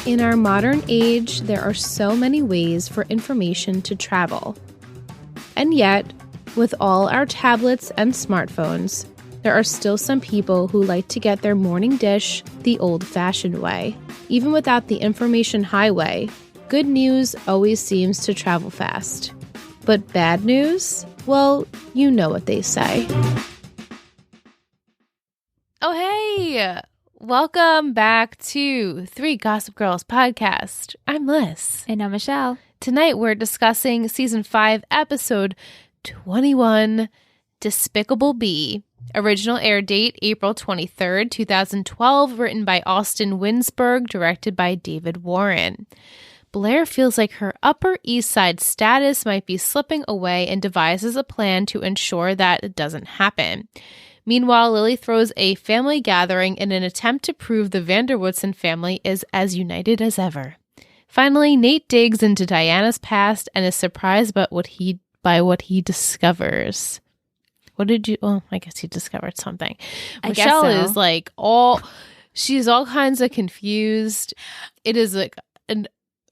In our modern age, there are so many ways for information to travel. And yet, with all our tablets and smartphones, there are still some people who like to get their morning dish the old-fashioned way. Even without the information highway, good news always seems to travel fast. But bad news? Well, you know what they say. Oh, hey! Welcome back to Three Gossip Girls podcast. I'm Liz. And I'm Michelle. Tonight we're discussing Season 5, Episode 21, Despicable B. Original air date, April 23rd, 2012, written by Austin Winsberg, directed by David Warren. Blair feels like her Upper East Side status might be slipping away and devises a plan to ensure that it doesn't happen. Meanwhile, Lily throws a family gathering in an attempt to prove the Vanderwoodson family is as united as ever. Finally, Nate digs into Diana's past and is surprised by what he discovers. What did you... Oh, I guess he discovered something. Michelle is like she's all kinds of confused. It is like...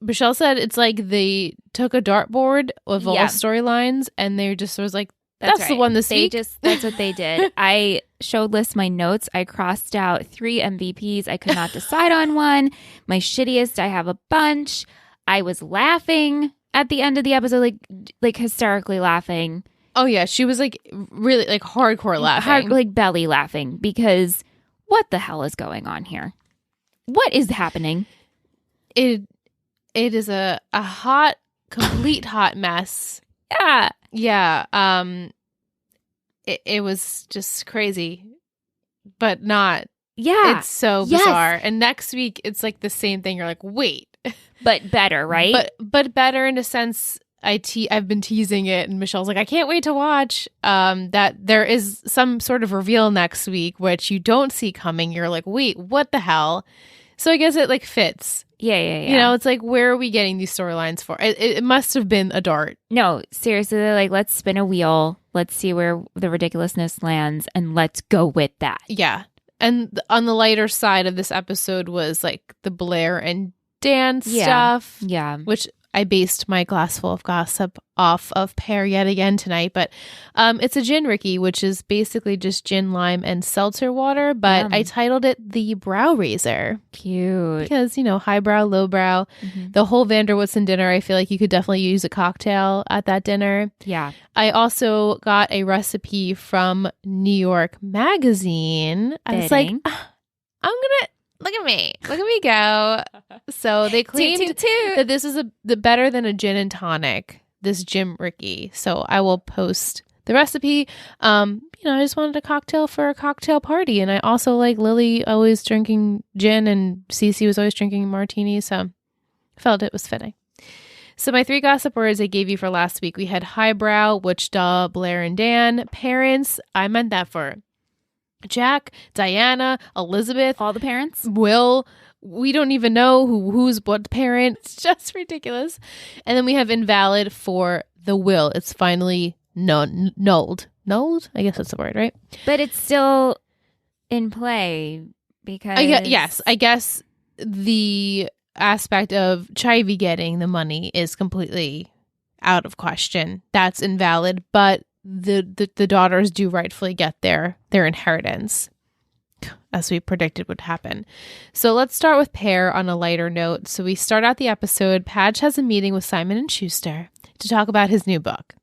Michelle said it's like they took a dartboard of all storylines and they just was like, that's right. The one this week. That's what they did. I showed Liz my notes. I crossed out 3 MVPs. I could not decide on one. My shittiest, I have a bunch. I was laughing at the end of the episode, like hysterically laughing. Oh, yeah. She was like really like hardcore laughing. Like belly laughing because what the hell is going on here? What is happening? It is a complete hot mess. Yeah. Yeah. It was just crazy, but not. Yeah. It's so bizarre. And next week, it's like the same thing. You're like, wait. But better, right? But better in a sense. I've been teasing it, and Michelle's like, I can't wait to watch. That there is some sort of reveal next week, which you don't see coming. You're like, wait, what the hell? So I guess it like fits. Yeah. You know, it's like, where are we getting these storylines for? It must have been a dart. No, seriously, they're like, let's spin a wheel. Let's see where the ridiculousness lands, and let's go with that. Yeah. And on the lighter side of this episode was like the Blair and Dan stuff. Yeah. Which I based my glassful of gossip off of Pear yet again tonight. But it's a gin Ricky, which is basically just gin, lime, and seltzer water. But I titled it the Brow Razor. Cute. Because, you know, highbrow, lowbrow. Mm-hmm. The whole Vanderwoodson dinner, I feel like you could definitely use a cocktail at that dinner. Yeah. I also got a recipe from New York Magazine. I was like, I'm going to... Look at me go. So they claimed that this is the better than a gin and tonic, this Jim Ricky. So I will post the recipe. I just wanted a cocktail for a cocktail party. And I also like Lily always drinking gin and Cece was always drinking martini. So I felt it was fitting. So my 3 gossip words I gave you for last week, we had highbrow, which Blair and Dan. Parents, I meant that for Jack, Diana, Elizabeth, all the parents. Will, we don't even know who's what parent. It's just ridiculous. And then we have invalid for the will. It's finally nulled. Nulled? I guess that's the word, right? But it's still in play because... Yes, I guess the aspect of Chivy getting the money is completely out of question. That's invalid, but the daughters do rightfully get their inheritance, as we predicted would happen. So let's start with Pear on a lighter note. So we start out the episode. Padge has a meeting with Simon & Schuster to talk about his new book.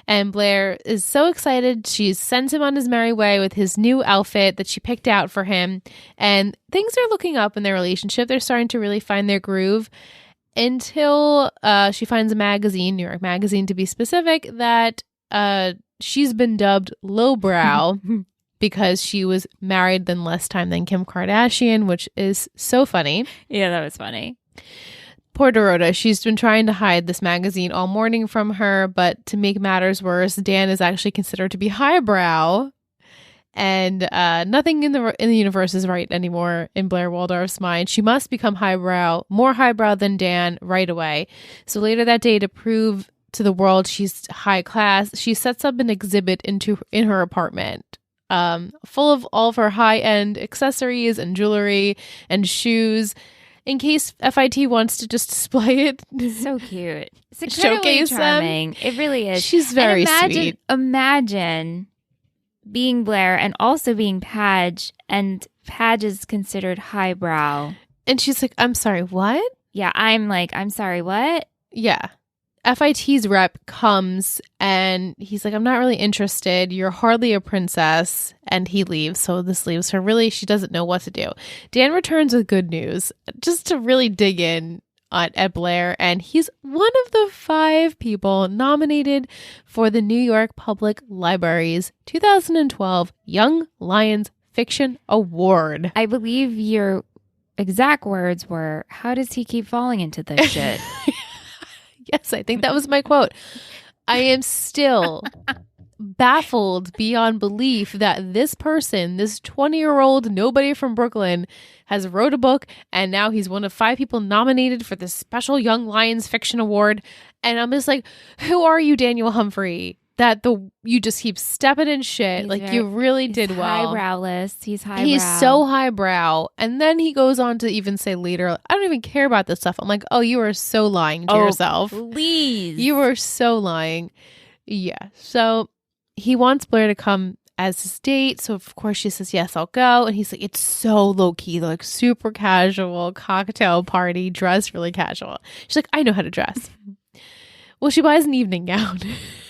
And Blair is so excited. She sends him on his merry way with his new outfit that she picked out for him. And things are looking up in their relationship. They're starting to really find their groove until she finds a magazine, New York Magazine to be specific, that she's been dubbed lowbrow because she was married less time than Kim Kardashian, which is so funny. Yeah, that was funny. Poor Dorota. She's been trying to hide this magazine all morning from her, but to make matters worse, Dan is actually considered to be highbrow, and nothing in the universe is right anymore in Blair Waldorf's mind. She must become more highbrow than Dan right away. So later that day, to prove to the world she's high class, she sets up an exhibit in her apartment, full of all of her high-end accessories and jewelry and shoes. in case FIT wants to just display it. So cute. It's incredibly Showcase charming. It really is. She's very sweet. Imagine being Blair and also being Padge, and Padge is considered highbrow. And she's like, I'm sorry, what? Yeah, I'm like, I'm sorry, what? Yeah. FIT's rep comes and he's like, I'm not really interested. You're hardly a princess. And he leaves. So this leaves her. Really, she doesn't know what to do. Dan returns with good news just to really dig in at Blair. And he's one of the 5 people nominated for the New York Public Library's 2012 Young Lions Fiction Award. I believe your exact words were, how does he keep falling into this shit? Yes, I think that was my quote. I am still baffled beyond belief that this person, this 20-year-old nobody from Brooklyn, has wrote a book and now he's one of 5 people nominated for this special Young Lions Fiction Award. And I'm just like, who are you, Daniel Humphrey? That you just keep stepping in shit. You really did well. Highbrowless. He's highbrow. He's so highbrow. And then he goes on to even say later, I don't even care about this stuff. I'm like, oh, you are so lying to yourself. Please. You are so lying. Yeah. So he wants Blair to come as his date. So of course she says, yes, I'll go. And he's like, it's so low key, like super casual cocktail party, dress really casual. She's like, I know how to dress. Well, she buys an evening gown.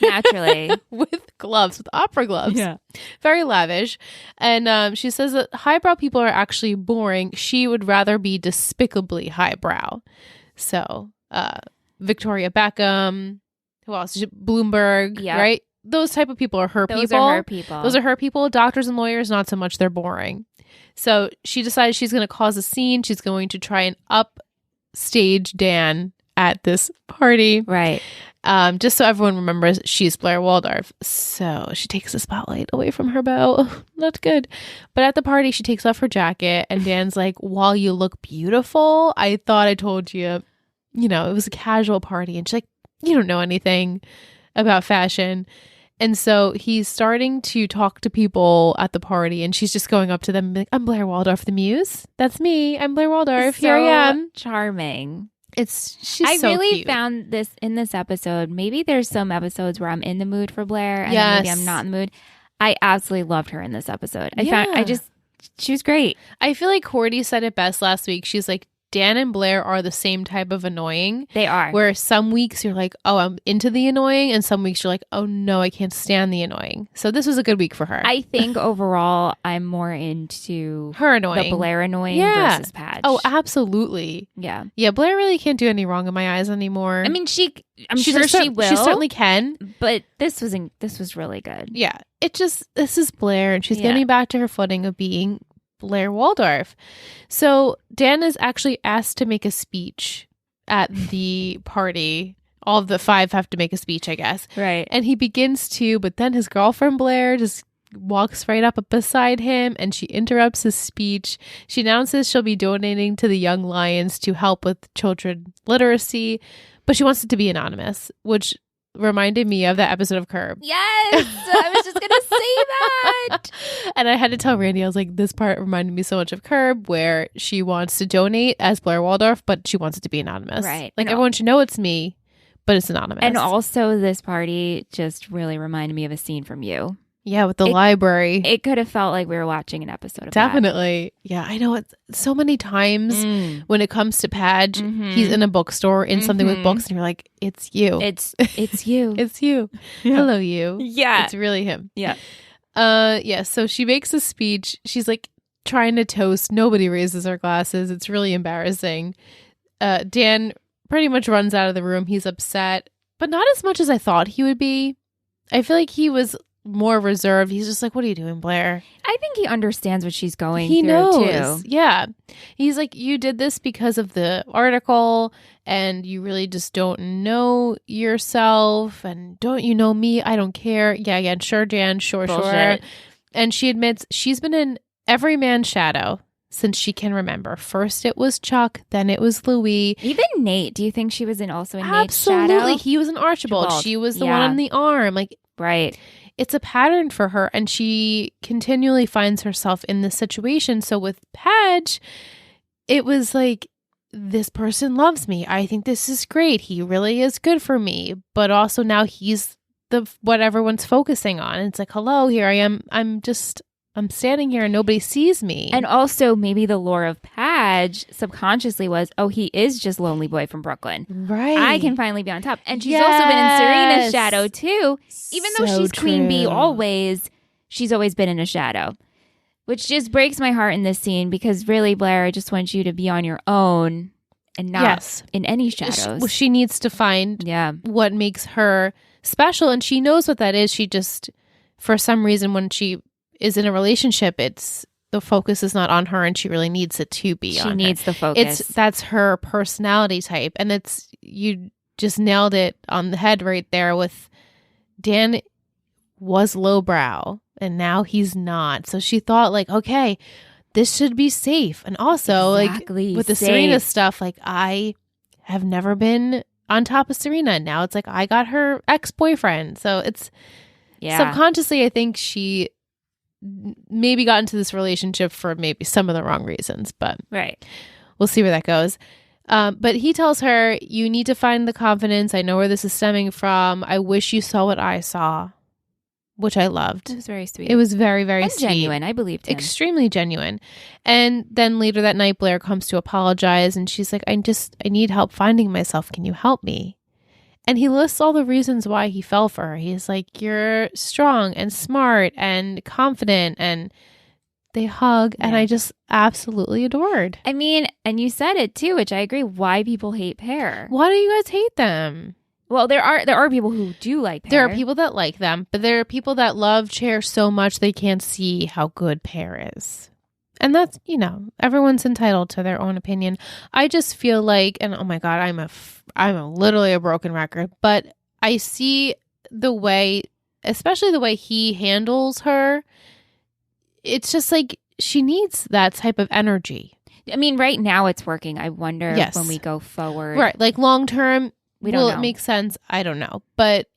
Naturally. with gloves, with opera gloves. Yeah. Very lavish. And she says that highbrow people are actually boring. She would rather be despicably highbrow. So, Victoria Beckham, who else? Bloomberg, right? Those type of people are her people. Those are her people. Those are her people. Doctors and lawyers, not so much. They're boring. So she decides she's going to cause a scene. She's going to try and upstage Dan at this party. Right. Just so everyone remembers she's Blair Waldorf. So she takes the spotlight away from her beau. Not good. But at the party, she takes off her jacket and Dan's like, while you look beautiful, I thought I told you, it was a casual party. And she's like, you don't know anything about fashion. And so he's starting to talk to people at the party and she's just going up to them like, I'm Blair Waldorf, the muse. That's me. I'm Blair Waldorf. Here I am. Charming. She's so really cute. Found this in this episode. Maybe there's some episodes where I'm in the mood for Blair and yes. maybe I'm not in the mood. I absolutely loved her in this episode. She was great. I feel like Cordy said it best last week. She's like, Dan and Blair are the same type of annoying. They are. Where some weeks you're like, oh, I'm into the annoying. And some weeks you're like, oh, no, I can't stand the annoying. So this was a good week for her. I think overall I'm more into her annoying. The Blair annoying versus Padge. Oh, absolutely. Yeah. Yeah, Blair really can't do any wrong in my eyes anymore. I mean, I'm sure she will. She certainly can. But this was really good. Yeah. This is Blair and she's getting back to her footing of being Blair Waldorf. So Dan is actually asked to make a speech at the party. All of the 5 have to make a speech, I guess. Right. And he begins to, but then his girlfriend Blair just walks right up beside him and she interrupts his speech. She announces she'll be donating to the Young Lions to help with children literacy, but she wants it to be anonymous, which reminded me of that episode of Curb. Yes, I was just gonna say that. And I had to tell Randy, I was like, this part reminded me so much of Curb, where she wants to donate as Blair Waldorf, but she wants it to be anonymous. Right. Like everyone should know it's me, but it's anonymous. And also this party just really reminded me of a scene from You. Yeah, with the library. It could have felt like we were watching an episode of Definitely. That. Yeah, I know it so many times when it comes to Padge, he's in a bookstore in something with books and you're like, it's you. It's you. It's you. Yeah. Hello, you. Yeah. It's really him. Yeah. So she makes a speech. She's like trying to toast. Nobody raises their glasses. It's really embarrassing. Dan pretty much runs out of the room. He's upset, but not as much as I thought he would be. I feel like he was more reserved. He's just like, what are you doing, Blair? I think he understands what she's going through. He knows. Too. Yeah. He's like, you did this because of the article and you really just don't know yourself. And don't you know me? I don't care. Yeah. Sure, Dan. Sure. And she admits she's been in every man's shadow since she can remember. First it was Chuck, then it was Louis. Even Nate. Do you think she was also in Nate's shadow? Absolutely. He was an Archibald. She was the one on the arm. Like, right. It's a pattern for her, and she continually finds herself in this situation. So with Padge, it was like this person loves me. I think this is great. He really is good for me. But also now he's what everyone's focusing on. It's like, hello, here I am. I'm standing here and nobody sees me. And also maybe the lore of Padge subconsciously was, oh, he is just lonely boy from Brooklyn. Right. I can finally be on top. And she's also been in Serena's shadow too. Even though she's Queen Bee always, she's always been in a shadow. Which just breaks my heart in this scene because really, Blair, I just want you to be on your own and not in any shadows. She needs to find what makes her special. And she knows what that is. She just, for some reason, when she is in a relationship, the focus is not on her, and she really needs it to be on her. She needs the focus. That's her personality type, and you just nailed it on the head right there. With Dan was lowbrow, and now he's not. So she thought, like, okay, this should be safe, and also like with the Serena stuff, like I have never been on top of Serena. Now it's like I got her ex-boyfriend, so it's subconsciously, I think she maybe got into this relationship for maybe some of the wrong reasons, but we'll see where that goes. But he tells her, you need to find the confidence. I know where this is stemming from. I wish you saw what I saw, which I loved. It was very sweet. It was very, very sweet. Genuine. I believed him. Extremely genuine. And then later that night, Blair comes to apologize, and she's like, I need help finding myself. Can you help me? And he lists all the reasons why he fell for her. He's like, you're strong and smart and confident. And they hug. And I just absolutely adored. I mean, and you said it too, which I agree. Why people hate Pear. Why do you guys hate them? Well, there are people who do like Pear. There are people that like them. But there are people that love Cher so much they can't see how good Pear is. And that's, everyone's entitled to their own opinion. I just feel like, and oh my God, I'm literally a broken record, but I see the way, especially the way he handles her. It's just like she needs that type of energy. I mean, right now it's working. I wonder when we go forward. Right. Like long term, will it make sense? I don't know. But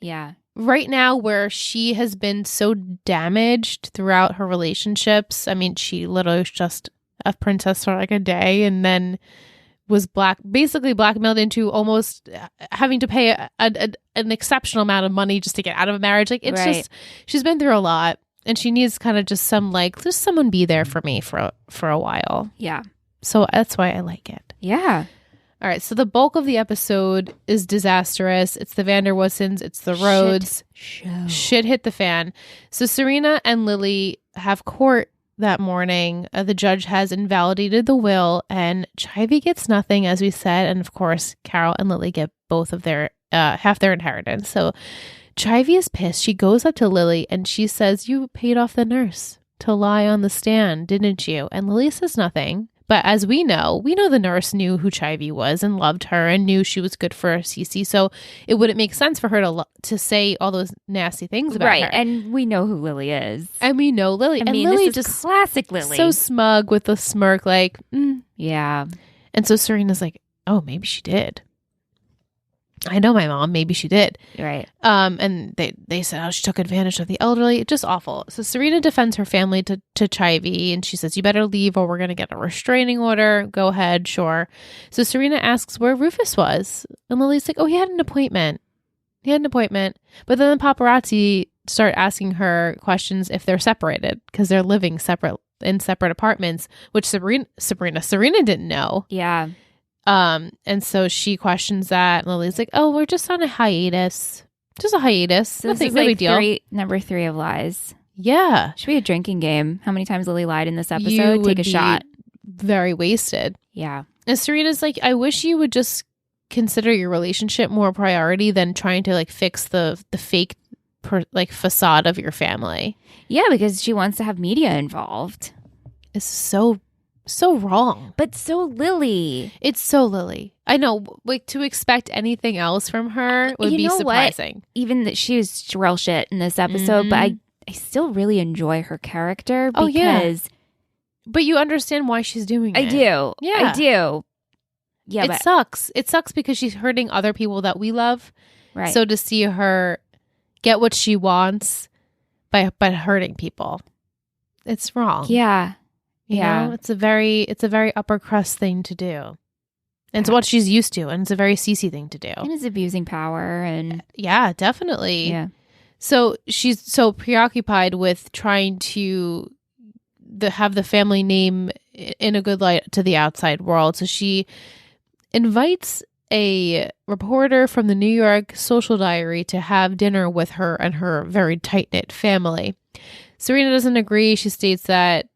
right now, where she has been so damaged throughout her relationships, I mean, she literally was just a princess for like a day and then was basically blackmailed into almost having to pay an exceptional amount of money just to get out of a marriage. Like, it's just, she's been through a lot, and she needs kind of just just someone be there for me for a while. Yeah. So that's why I like it. Yeah. All right, so the bulk of the episode is disastrous. It's the Vanderwoodsons. It's the Rhodes. Shit hit the fan. So Serena and Lily have court that morning. The judge has invalidated the will, and Chivy gets nothing, as we said. And of course, Carol and Lily get both of their half their inheritance. So Chivy is pissed. She goes up to Lily and she says, "You paid off the nurse to lie on the stand, didn't you?" And Lily says nothing. But as we know the nurse knew who Chivy was and loved her and knew she was good for Cece. So it wouldn't make sense for her to say all those nasty things about her. Right, and we know who Lily is. And we know Lily. I mean, Lily this is just classic Lily. So smug with a smirk, like, yeah. And so Serena's like, oh, maybe she did. I know my mom. Maybe she did. Right. And they said, oh, she took advantage of the elderly. Just awful. So Serena defends her family to Chivy, and she says, you better leave or we're going to get a restraining order. Go ahead. Sure. So Serena asks where Rufus was. And Lily's like, oh, he had an appointment. But then the paparazzi start asking her questions if they're separated because they're living in separate apartments, which Serena didn't know. Yeah. And so she questions that. And Lily's like, oh, we're just on a hiatus. Just a hiatus. So Nothing, this is no like big deal. Number 3 of lies. Yeah. Should be a drinking game. How many times Lily lied in this episode? You Take a shot. Very wasted. Yeah. And Serena's like, I wish you would just consider your relationship more priority than trying to like fix the fake facade of your family. Yeah, because she wants to have media involved. It's so wrong. But so Lily. It's so Lily. I know, like, to expect anything else from her would be surprising. What? Even that she was real shit in this episode, but I still really enjoy her character because... Oh, yeah. But you understand why she's doing it. I do. Yeah. I do. Yeah, it sucks. It sucks because she's hurting other people that we love. Right. So to see her get what she wants by hurting people, it's wrong. Yeah. You know, it's a very upper crust thing to do. And it's what she's used to. And it's a very Cece thing to do. And it's abusing power. And yeah, definitely. yeah. So she's so preoccupied with trying to have the family name in a good light to the outside world. So she invites a reporter from the New York Social Diary to have dinner with her and her very tight-knit family. Serena doesn't agree. She states that,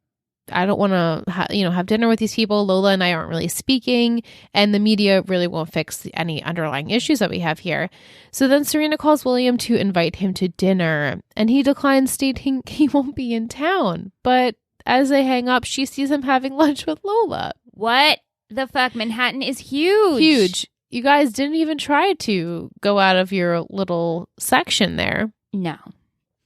I don't want to have dinner with these people. Lola and I aren't really speaking, and the media really won't fix any underlying issues that we have here. So then Serena calls William to invite him to dinner, and he declines, stating he won't be in town. But as they hang up, she sees him having lunch with Lola. What the fuck? Manhattan is huge. Huge. You guys didn't even try to go out of your little section there. No.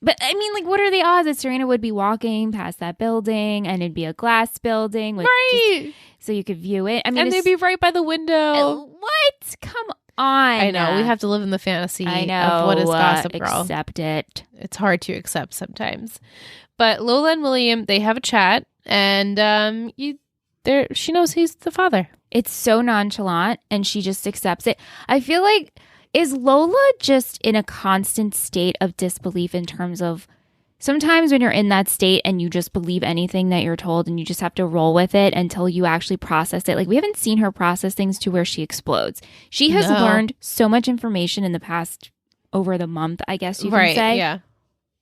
But, I mean, like, what are the odds that Serena would be walking past that building and it'd be a glass building? With right. So you could view it. I mean, and they'd be right by the window. What? Come on. I know. We have to live in the fantasy of what is Gossip Girl. Accept it. It's hard to accept sometimes. But Lola and William, they have a chat, and she knows he's the father. It's so nonchalant, and she just accepts it. I feel like, is Lola just in a constant state of disbelief in terms of sometimes when you're in that state and you just believe anything that you're told and you just have to roll with it until you actually process it? Like, we haven't seen her process things to where she explodes. She has learned so much information in the past over the month, I guess you can say. Yeah.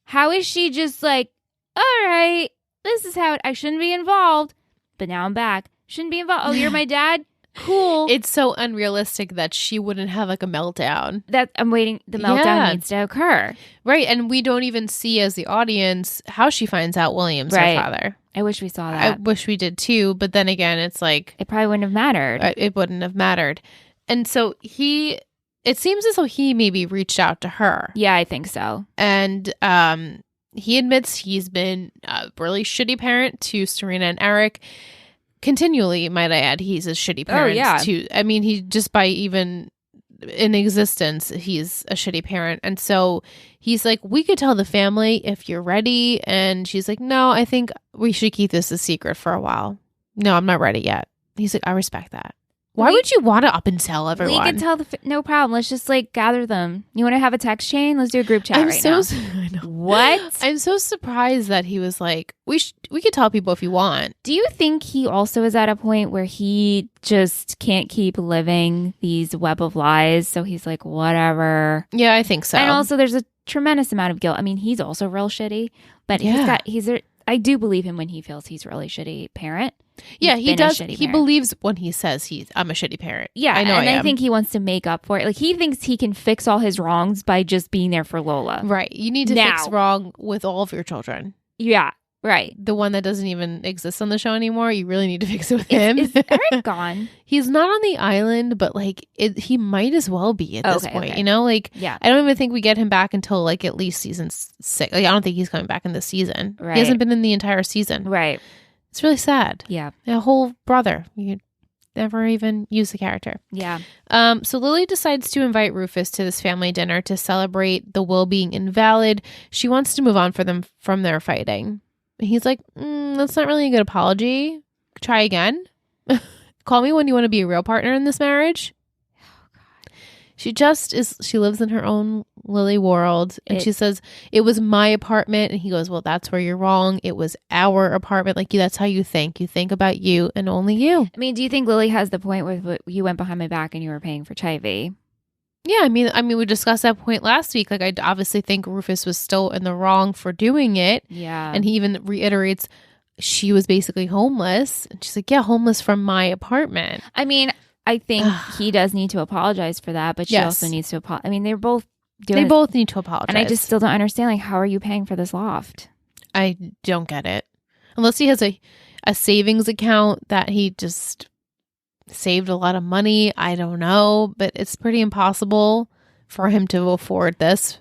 How is she just like, all right, this is how I shouldn't be involved, but now I'm back. Shouldn't be involved. Oh, you're my dad? Cool. It's so unrealistic that she wouldn't have like a meltdown. That I'm waiting. The meltdown needs to occur. Right. And we don't even see as the audience how she finds out William's her father. I wish we saw that. I wish we did too. But then again, it's like, it probably wouldn't have mattered. It wouldn't have mattered. And so it seems as though he maybe reached out to her. Yeah, I think so. And he admits he's been a really shitty parent to Serena and Eric. Continually, might I add, he's a shitty parent. Oh, yeah. I mean, he just by even in existence, he's a shitty parent. And so he's like, we could tell the family if you're ready. And she's like, no, I think we should keep this a secret for a while. No, I'm not ready yet. He's like, I respect that. Why would you want to up and tell everyone? We can tell no problem. Let's just like gather them. You want to have a text chain? Let's do a group chat now. I know. What? I'm so surprised that he was like, we could tell people if you want. Do you think he also is at a point where he just can't keep living these web of lies? So he's like, whatever. Yeah, I think so. And also there's a tremendous amount of guilt. I mean, he's also real shitty, but I do believe him when he feels he's a really shitty parent. Yeah, he does. He believes when he says I'm a shitty parent. Yeah, I know. And I think he wants to make up for it. Like, he thinks he can fix all his wrongs by just being there for Lola. Right. You need to fix wrong with all of your children. Yeah, right. The one that doesn't even exist on the show anymore, you really need to fix it with him. Is Eric gone? He's not on the island, but like he might as well be at this point. Okay. You know, like I don't even think we get him back until like at least season 6. Like, I don't think he's coming back in this season. Right. He hasn't been in the entire season. Right. It's really sad. Yeah. A whole brother. You never even use the character. Yeah. So Lily decides to invite Rufus to this family dinner to celebrate the will being invalid. She wants to move on from their fighting. And he's like, that's not really a good apology. Try again. Call me when you want to be a real partner in this marriage. She lives in her own Lily world. And she says, it was my apartment. And he goes, well, that's where you're wrong. It was our apartment. Like, that's how you think. You think about you and only you. I mean, do you think Lily has the point where you went behind my back and you were paying for Chivy? Yeah, I mean, we discussed that point last week. Like, I obviously think Rufus was still in the wrong for doing it. Yeah. And he even reiterates she was basically homeless. And she's like, yeah, homeless from my apartment. I mean, I think he does need to apologize for that, but she also needs to apologize. I mean, they're both doing both need to apologize. And I just still don't understand, like, how are you paying for this loft? I don't get it. Unless he has a savings account that he just saved a lot of money. I don't know, but it's pretty impossible for him to afford this.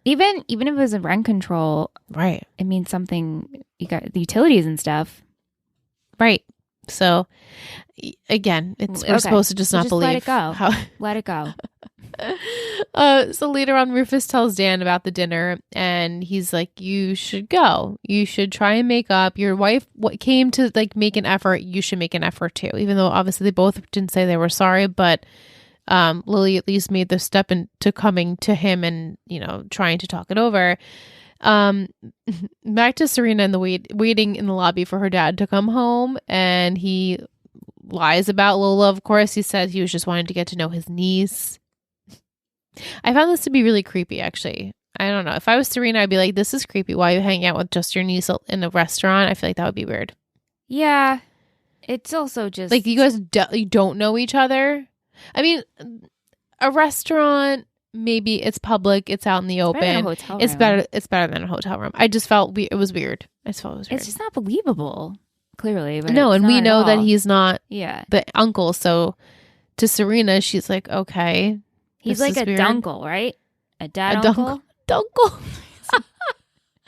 Even if it was a rent control, right? It means something. You got the utilities and stuff, right? So again, we're supposed to just not believe. Let it go. Let it go. So later on, Rufus tells Dan about the dinner, and he's like, you should go. You should try and make up. Your wife came to like make an effort. You should make an effort too, even though obviously they both didn't say they were sorry, but Lily at least made the step into coming to him and, you know, trying to talk it over. Back to Serena in the waiting in the lobby for her dad to come home, and he lies about Lola. Of course, he said he was just wanting to get to know his niece. I found this to be really creepy, actually. I don't know. If I was Serena, I'd be like, this is creepy. Why are you hanging out with just your niece in a restaurant? I feel like that would be weird. Yeah. It's also just... like, you guys you don't know each other? I mean, a restaurant, maybe it's public, it's out in the open. It's better than a hotel room. I just felt it was weird. I just felt it was weird. It's just not believable, clearly. But no, and we know that he's not the uncle, so to Serena, she's like, okay. He's like a dunkle, right? A dad uncle? Dunkle.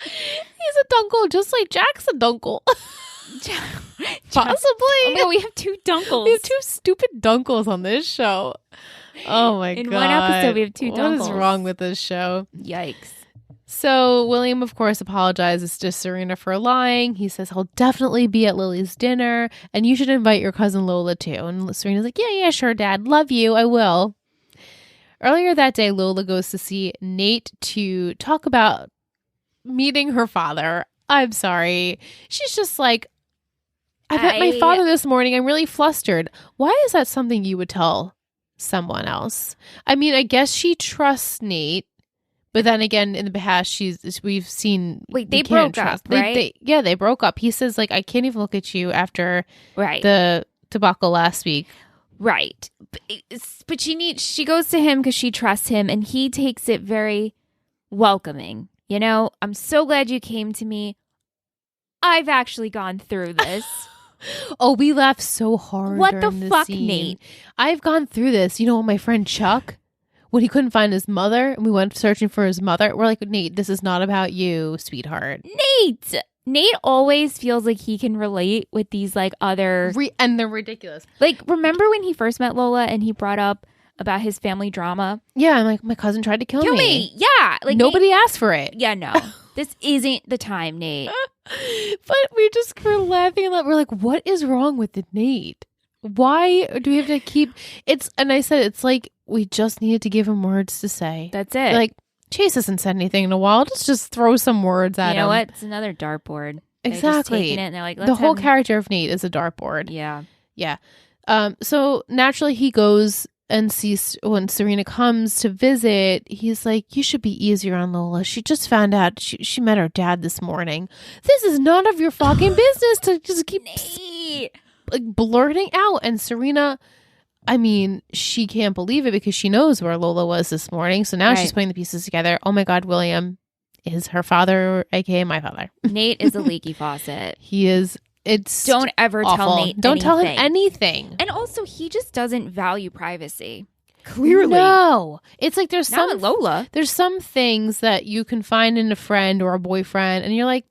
He's a dunkle, just like Jack's a dunkle. Possibly. Oh, no, we have two dunkles. We have two stupid dunkles on this show. Oh my God. In one episode, we have two dunkles. What is wrong with this show? Yikes. So William, of course, apologizes to Serena for lying. He says he'll definitely be at Lily's dinner, and you should invite your cousin Lola too. And Serena's like, yeah, sure, Dad. Love you. I will. Earlier that day, Lola goes to see Nate to talk about meeting her father. I'm sorry. She's just like, I met my father this morning. I'm really flustered. Why is that something you would tell someone else? I mean, I guess she trusts Nate, but then again, in the past, we've seen. Wait, they broke up, right? They broke up. He says, like, I can't even look at you after the debacle last week. Right. But she goes to him because she trusts him, and he takes it very welcoming. You know, I'm so glad you came to me. I've actually gone through this. Oh, we laughed so hard. What the fuck, Nate? I've gone through this. You know, my friend Chuck, when he couldn't find his mother, and we went searching for his mother, we're like, Nate, this is not about you, sweetheart. Nate always feels like he can relate with these like other... and they're ridiculous. Like, remember when he first met Lola and he brought up about his family drama? Yeah, I'm like, my cousin tried to kill me. Yeah. Like nobody asked for it. Yeah, no. This isn't the time, Nate. But we just were laughing a lot. We're like, what is wrong with the Nate? Why do we have to keep... And I said, it's like, we just needed to give him words to say. That's it. Like, Chase hasn't said anything in a while. Let's just throw some words at him. You know what? It's another dartboard. Exactly. They're just taking it and they're like, the whole character of Nate is a dartboard. Yeah. Yeah. So naturally he goes and sees when Serena comes to visit, he's like, you should be easier on Lola. She just found out she met her dad this morning. This is none of your fucking business to just keep like blurting out. And Serena, I mean, she can't believe it because she knows where Lola was this morning. So now she's putting the pieces together. Oh my God, William is her father, aka my father. Nate is a leaky faucet. He is. Don't ever awful. tell Nate Don't tell him anything. And also, he just doesn't value privacy. Clearly. No. It's like there's Not with Lola. There's some things that you can find in a friend or a boyfriend, and you're like,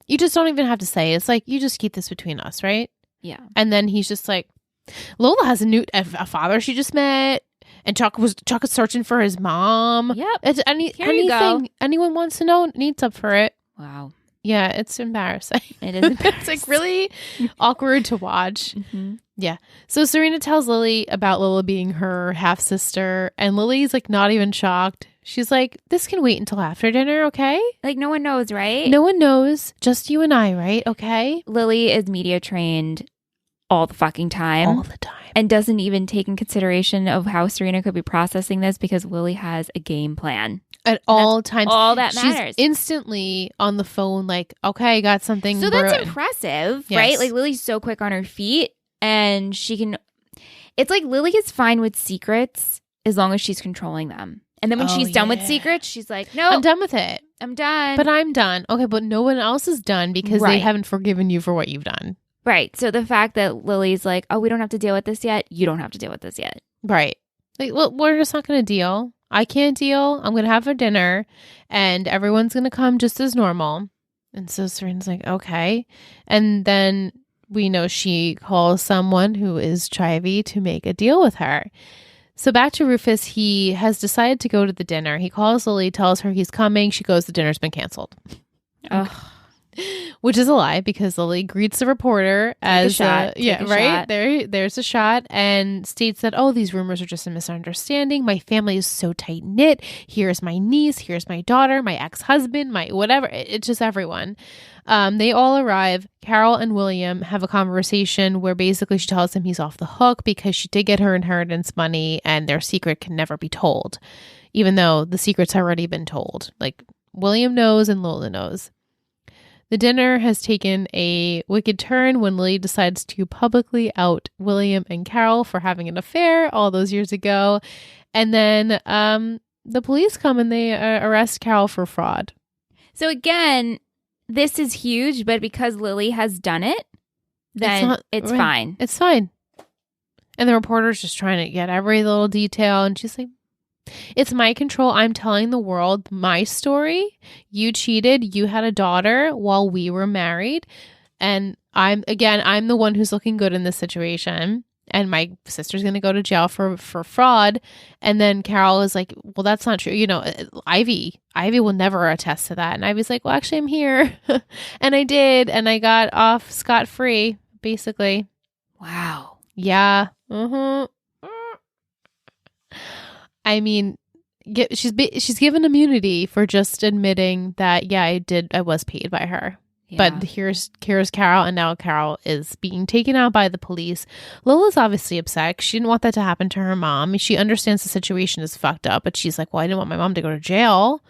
you just don't even have to say it. It's like, you just keep this between us, right? Yeah. And then he's just like, Lola has a father she just met, and Chuck was searching for his mom. Yep. It's anything anyone wants to know, Nate's up for it. Wow. Yeah, it's embarrassing. It is embarrassing. It's like really awkward to watch. Mm-hmm. Yeah. So Serena tells Lily about Lola being her half sister, and Lily's like not even shocked. She's like, this can wait until after dinner, okay? Like, no one knows, right? No one knows. Just you and I, right? Okay? Lily is media trained all the fucking time. All the time. And doesn't even take in consideration of how Serena could be processing this because Lily has a game plan. At all times. All that matters. She's instantly on the phone like, okay, I got something. So that's impressive, yes. Right? Like, Lily's so quick on her feet and she can... It's like Lily is fine with secrets as long as she's controlling them. And then when she's done with secrets, she's like, no. I'm done with it. I'm done. But I'm done. Okay, but no one else is done because they haven't forgiven you for what you've done. Right. So the fact that Lily's like, oh, we don't have to deal with this yet. You don't have to deal with this yet. Right. Like, well, we're just not going to deal. I can't deal. I'm going to have a dinner and everyone's going to come just as normal. And so Serena's like, okay. And then we know she calls someone who is Chivy to make a deal with her. So back to Rufus, he has decided to go to the dinner. He calls Lily, tells her he's coming. She goes, the dinner's been canceled. Oh. Which is a lie because Lily greets the reporter as shot. There's a shot and states that, oh, these rumors are just a misunderstanding. My family is so tight knit. Here's my niece. Here's my daughter, my ex-husband, my whatever. It's just everyone. They all arrive. Carol and William have a conversation where basically she tells him he's off the hook because she did get her inheritance money and their secret can never be told, even though the secret's already been told. Like William knows and Lola knows. The dinner has taken a wicked turn when Lily decides to publicly out William and Carol for having an affair all those years ago. And then the police come and they arrest Carol for fraud. So again, this is huge, but because Lily has done it, then it's fine. It's fine. And the reporter's just trying to get every little detail. And she's like, it's my control. I'm telling the world my story. You cheated. You had a daughter while we were married. And I'm the one who's looking good in this situation. And my sister's going to go to jail for fraud. And then Carol is like, well, that's not true. You know, Ivy will never attest to that. And Ivy's like, well, actually, I'm here. And I did. And I got off scot-free, basically. Wow. Yeah. Mm-hmm. I mean, she's given immunity for just admitting that, yeah, I was paid by her. Yeah. But here's Carol, and now Carol is being taken out by the police. Lola's obviously upset. She didn't want that to happen to her mom. She understands the situation is fucked up, but she's like, well, I didn't want my mom to go to jail.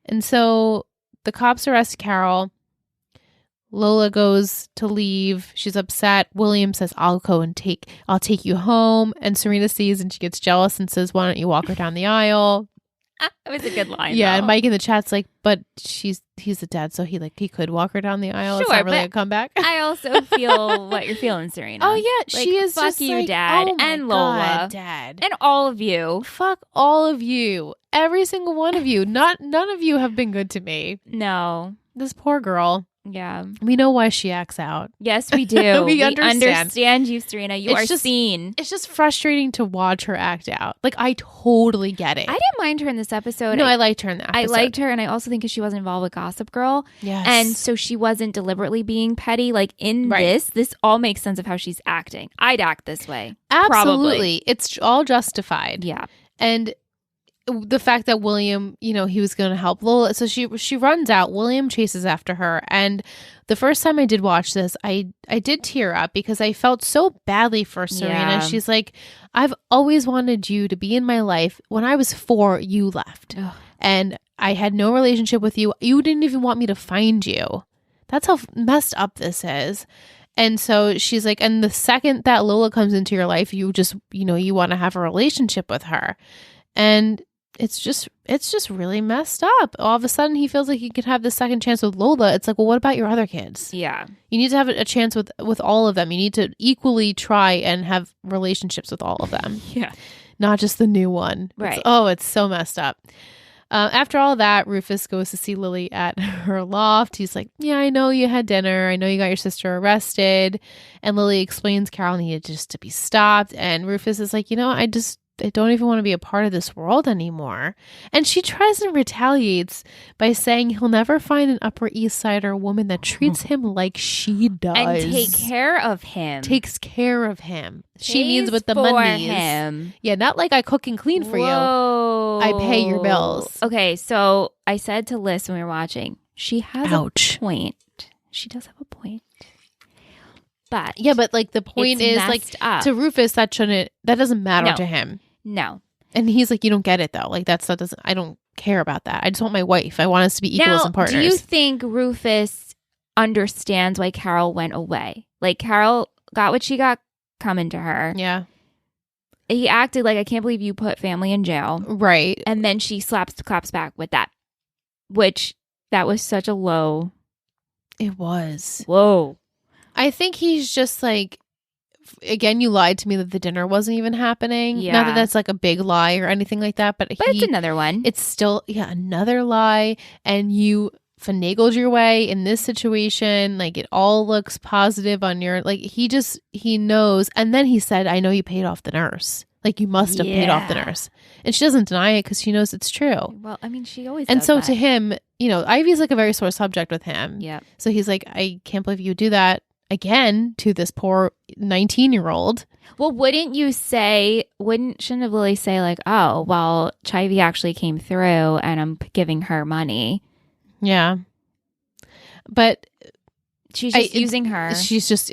And so the cops arrest Carol. Lola goes to leave. She's upset. William says, I'll take you home. And Serena sees and she gets jealous and says, why don't you walk her down the aisle? That was a good line. Yeah, though. And Mike in the chat's like, but he's the dad, so he could walk her down the aisle. Sure, it's not really a comeback. I also feel what you're feeling, Serena. Oh yeah, like, she is fuck just you, like, Dad, oh and my Lola, God, Dad, and all of you. Fuck all of you, every single one of you. None of you have been good to me. No, this poor girl. Yeah. We know why she acts out. Yes, we do. we understand you, Serena. You are seen. It's just frustrating to watch her act out. Like, I totally get it. I didn't mind her in this episode. No, I liked her in that episode. I liked her, and I also think because she wasn't involved with Gossip Girl. Yes. And so she wasn't deliberately being petty. Like, in this all makes sense of how she's acting. I'd act this way. Absolutely. Probably. It's all justified. Yeah. And the fact that William, he was going to help Lola. So she runs out. William chases after her. And the first time I did watch this, I did tear up because I felt so badly for Serena. Yeah. She's like, I've always wanted you to be in my life. When I was 4, you left. Ugh. And I had no relationship with you. You didn't even want me to find you. That's how messed up this is. And so she's like, and the second that Lola comes into your life, you just, you want to have a relationship with her. And it's just really messed up. All of a sudden, he feels like he could have the second chance with Lola. It's like, well, what about your other kids? Yeah. You need to have a chance with all of them. You need to equally try and have relationships with all of them. Yeah. Not just the new one. Right. It's so messed up. After all that, Rufus goes to see Lily at her loft. He's like, yeah, I know you had dinner. I know you got your sister arrested. And Lily explains Carol needed just to be stopped. And Rufus is like, I don't even want to be a part of this world anymore. And she tries and retaliates by saying he'll never find an Upper East Sider woman that treats him like she does. And takes care of him. She means with the money. Him. Yeah, not like I cook and clean for you. I pay your bills. Okay, so I said to Liz when we were watching, she has a point. She does have a point. But yeah, but like the point is like to Rufus that doesn't matter to him. No. And he's like, you don't get it though. Like I don't care about that. I just want my wife. I want us to be equals and partners. Do you think Rufus understands why Carol went away? Like Carol got what she got coming to her. Yeah. He acted like, I can't believe you put family in jail. Right. And then she claps back with that. Which that was such a low. It was. Whoa. I think he's just like, again, you lied to me that the dinner wasn't even happening. Yeah. Not that that's like a big lie or anything like that, but it's another one. It's still, another lie. And you finagled your way in this situation. Like it all looks positive on your, like he knows. And then he said, I know you paid off the nurse. Like, you must have paid off the nurse. And she doesn't deny it because she knows it's true. Well, I mean, she always And does so that. to him, Ivy's like a very sore subject with him. Yeah. So he's like, I can't believe you would do that again to this poor 19-year-old. Well, shouldn't have Lily say like, oh, well, Chivy actually came through and I'm giving her money. Yeah. But she's just using her. She's just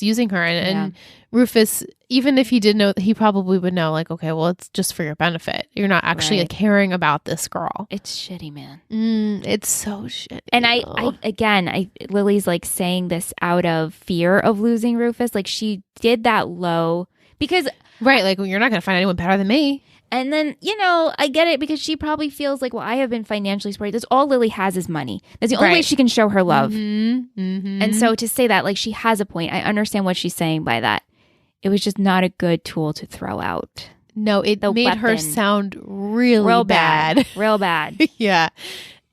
using her. And Rufus, even if he did know, he probably would know, like, okay, well, it's just for your benefit. You're not actually like, caring about this girl. It's shitty, man. It's so shitty. And Lily's like saying this out of fear of losing Rufus. Like, she did that low because. Right. Like, well, you're not going to find anyone better than me. And then, I get it because she probably feels like, well, I have been financially supported. That's all Lily has is money. That's the only way she can show her love. And so to say that, like, she has a point. I understand what she's saying by that. It was just not a good tool to throw out. No, it made her sound really bad. Real bad. Yeah.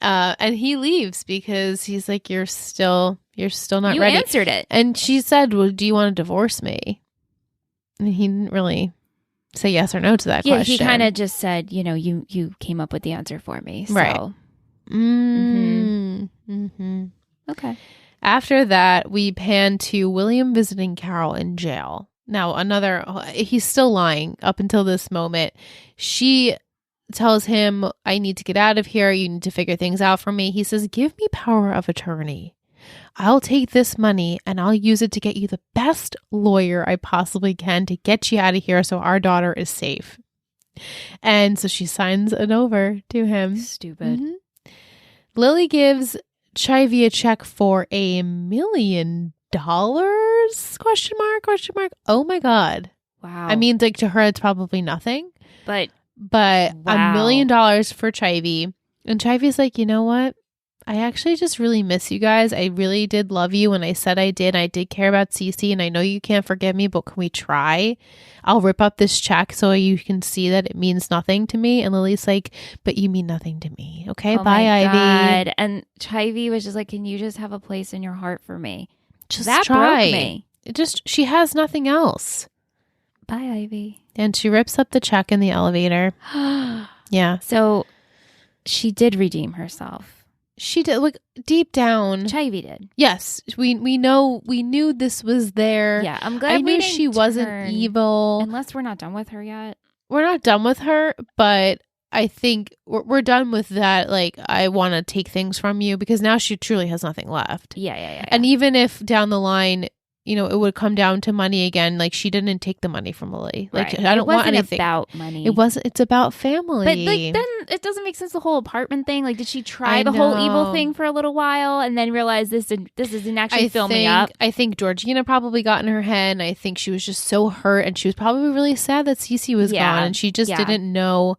And he leaves because he's like, you're still not ready. You answered it. And she said, well, do you want to divorce me? And he didn't really say yes or no to that question. Yeah, he kind of just said, you came up with the answer for me. So. Right. Okay. After that, we pan to William visiting Carol in jail. Now, he's still lying up until this moment. She tells him, I need to get out of here. You need to figure things out for me. He says, give me power of attorney. I'll take this money and I'll use it to get you the best lawyer I possibly can to get you out of here so our daughter is safe. And so she signs it over to him. Stupid. Lily gives Chivy a check for $1 million? Question mark. Oh my God. Wow. I mean, like, to her, it's probably nothing. But $1 million for Chivy. And Chivy's like, you know what? I actually just really miss you guys. I really did love you when I said I did. I did care about Cece, and I know you can't forgive me, but can we try? I'll rip up this check so you can see that it means nothing to me. And Lily's like, but you mean nothing to me. Okay, bye, Ivy. God. And Chivy was just like, can you just have a place in your heart for me? Just that try. Broke me. She has nothing else. Bye, Ivy. And she rips up the check in the elevator. Yeah. So she did redeem herself. She did. Like, deep down, Chivy did. Yes, we knew this was there. Yeah, I'm glad I knew she wasn't evil. Unless we're not done with her yet. We're not done with her, but I think we're done with that. Like, I want to take things from you because now she truly has nothing left. Yeah. And even if down the line, it would come down to money again. Like, she didn't take the money from Lily. Like, right. I don't want anything about money. It's about family. But like, then it doesn't make sense. The whole apartment thing. Like, did she try the whole evil thing for a little while and then realize this isn't actually filming up? I think Georgina probably got in her head. And I think she was just so hurt, and she was probably really sad that Cece was gone, and she just didn't know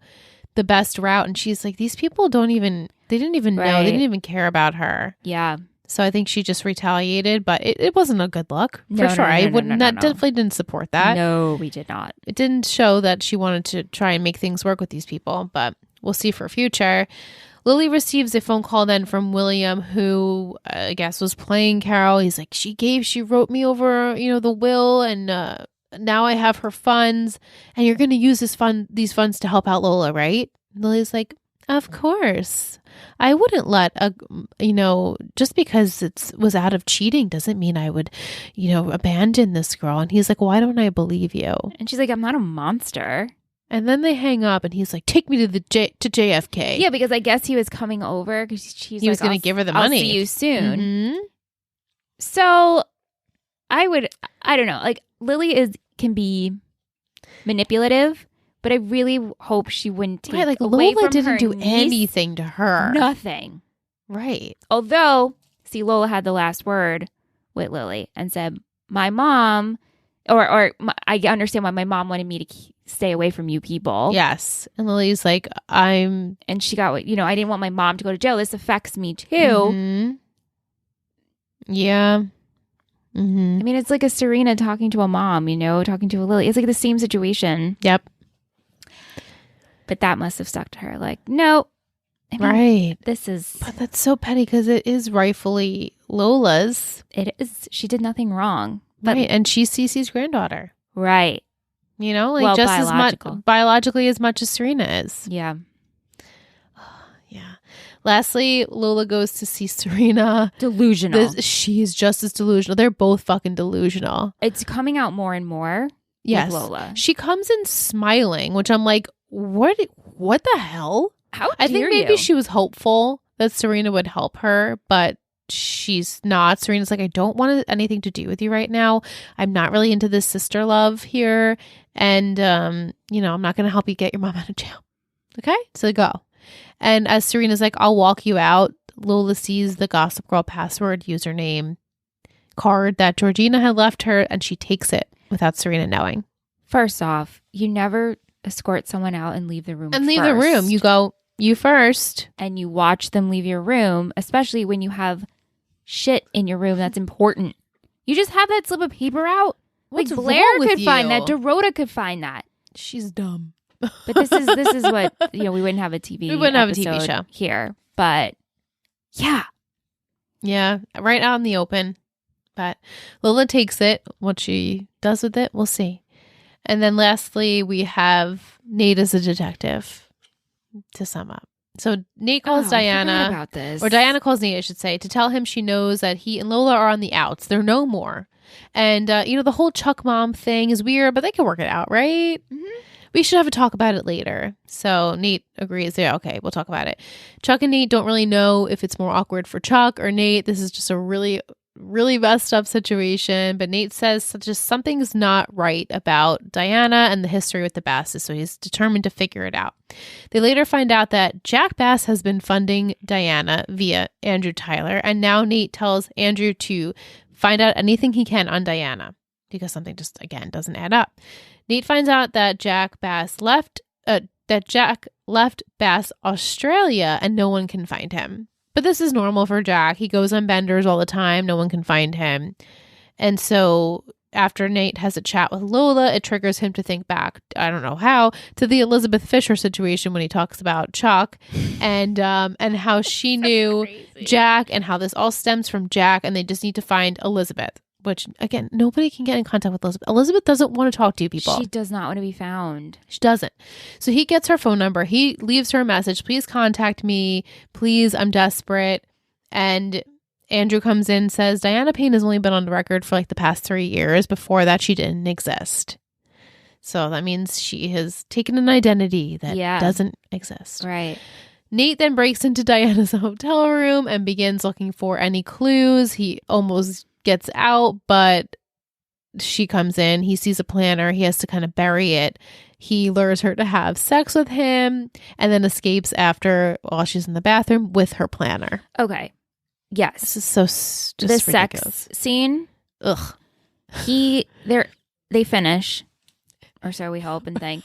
the best route. And she's like, these people didn't even know. They didn't even care about her. Yeah. So I think she just retaliated, but it wasn't a good look for sure. I wouldn't. That definitely didn't support that. No, we did not. It didn't show that she wanted to try and make things work with these people, but we'll see for future. Lily receives a phone call then from William, who I guess was playing Carol. He's like, she wrote me over, the will, and now I have her funds, and you're going to use these funds to help out Lola, right? And Lily's like, of course. I wouldn't let just because it was out of cheating doesn't mean I would, abandon this girl. And he's like, why don't I believe you? And she's like, I'm not a monster. And then they hang up, and he's like, take me to JFK. Yeah, because I guess he was coming over because he was going to give her the money. I'll see you soon. So I don't know. Like, Lily can be manipulative. But I really hope she wouldn't take away Lola from didn't her do niece. anything to her. Nothing. Right. Although, Lola had the last word with Lily and said, my mom, I understand why my mom wanted me to stay away from you people. Yes. And Lily's like, And she got, I didn't want my mom to go to jail. This affects me too. Mm-hmm. Yeah. Mm-hmm. I mean, it's like a Serena talking to a mom, talking to a Lily. It's like the same situation. Yep. But that must have stuck to her. Like, no. Right. But that's so petty because it is rightfully Lola's. It is. She did nothing wrong. Right. And she's Cece's granddaughter. Right. You know, like Well, just biological. as much biologically as much as Serena is. Yeah. Yeah. Lastly, Lola goes to see Serena. Delusional. She's just as delusional. They're both fucking delusional. It's coming out more and more Yes. with Lola. She comes in smiling, which I'm like, what the hell? How I think dare maybe you? she was hopeful that Serena would help her, but she's not. Serena's like, I don't want anything to do with you right now. I'm not really into this sister love here. And, you know, I'm not going to help you get your mom out of jail. Okay? So they go. And as Serena's like, I'll walk you out, Lola sees the Gossip Girl password username card that Georgina had left her, and she takes it without Serena knowing. First off, you never escort someone out and leave the room And leave the room. You go, you first. And you watch them leave your room, especially when you have shit in your room that's important. You just have that slip of paper out. What's like Blair wrong with could find you? that. Dorota could find that. She's dumb. But this is what, you know, we wouldn't have a TV We wouldn't have a TV episode show here. But yeah. Yeah, right out in the open. But Lola takes it. What she does with it, we'll see. And then lastly, we have Nate as a detective, to sum up. So Nate calls I Diana, forgot about this. or Diana calls Nate, I should say, to tell him she knows that he and Lola are on the outs. They're no more. And, you know, the whole Chuck mom thing is weird, but they can work it out, right? Mm-hmm. We should have a talk about it later. So Nate agrees. Yeah, okay, we'll talk about it. Chuck and Nate don't really know if it's more awkward for Chuck or Nate. This is just a really messed up situation. But Nate says just something's not right about Diana and the history with the Basses, so he's determined to figure it out. They later find out that Jack Bass has been funding Diana via Andrew Tyler, and now Nate tells Andrew to find out anything he can on Diana because something just, again, doesn't add up. Nate finds out that Jack left Bass Australia and no one can find him. But this is normal for Jack. He goes on benders all the time. No one can find him. And so after Nate has a chat with Lola, it triggers him to think back, I don't know how, to the Elizabeth Fisher situation when he talks about Chuck and how she knew crazy. Jack and how this all stems from Jack, and they just need to find Elizabeth. Which, again, nobody can get in contact with Elizabeth. Elizabeth doesn't want to talk to you people. She does not want to be found. She doesn't. So he gets her phone number. He leaves her a message. Please contact me. Please, I'm desperate. And Andrew comes in and says, Diana Payne has only been on the record for like the past 3 years. Before that, she didn't exist. So that means she has taken an identity that doesn't exist. Right. Nate then breaks into Diana's hotel room and begins looking for any clues. He almost gets out, but she comes in. He sees a planner. He has to kind of bury it. He lures her to have sex with him and then escapes after while she's in the bathroom with her planner. Okay. Yes. This is so just the ridiculous. sex scene. Ugh. They finish, or so we hope and think.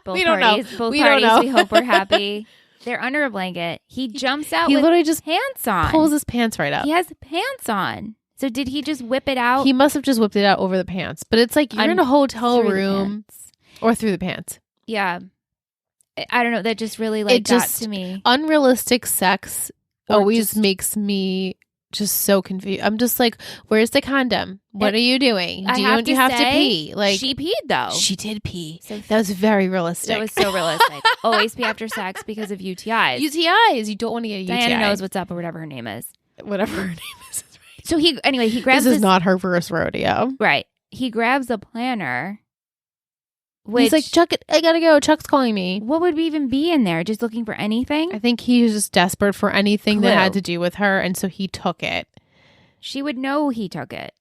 Both We don't know. parties, both We parties, don't know. we hope we're happy. They're under a blanket. He jumps out He with literally just pants on. pulls his pants right up. He has pants on. So did he just whip it out? He must have just whipped it out over the pants. But it's like you're in a hotel through the room pants. or through the pants. Yeah. I don't know. That just really It got just- to me. Unrealistic sex Or always just- makes me just so confused. I'm just like, where's the condom? What are you doing? I Do you have know to you have to say, pee? Like she peed though. she did pee. So That was very realistic. that was so realistic. Always pee after sex because of UTIs. UTIs. You don't want to get a UTI. Diana knows what's up or whatever her name is. Whatever her name is. So he grabs This is not her first rodeo. right. He grabs the planner. Which, He's like, Chuck, I gotta go. Chuck's calling me. what would even be in there? Just looking for anything? I think he was just desperate for anything that Clue. had to do with her, and so he took it. She would know he took it.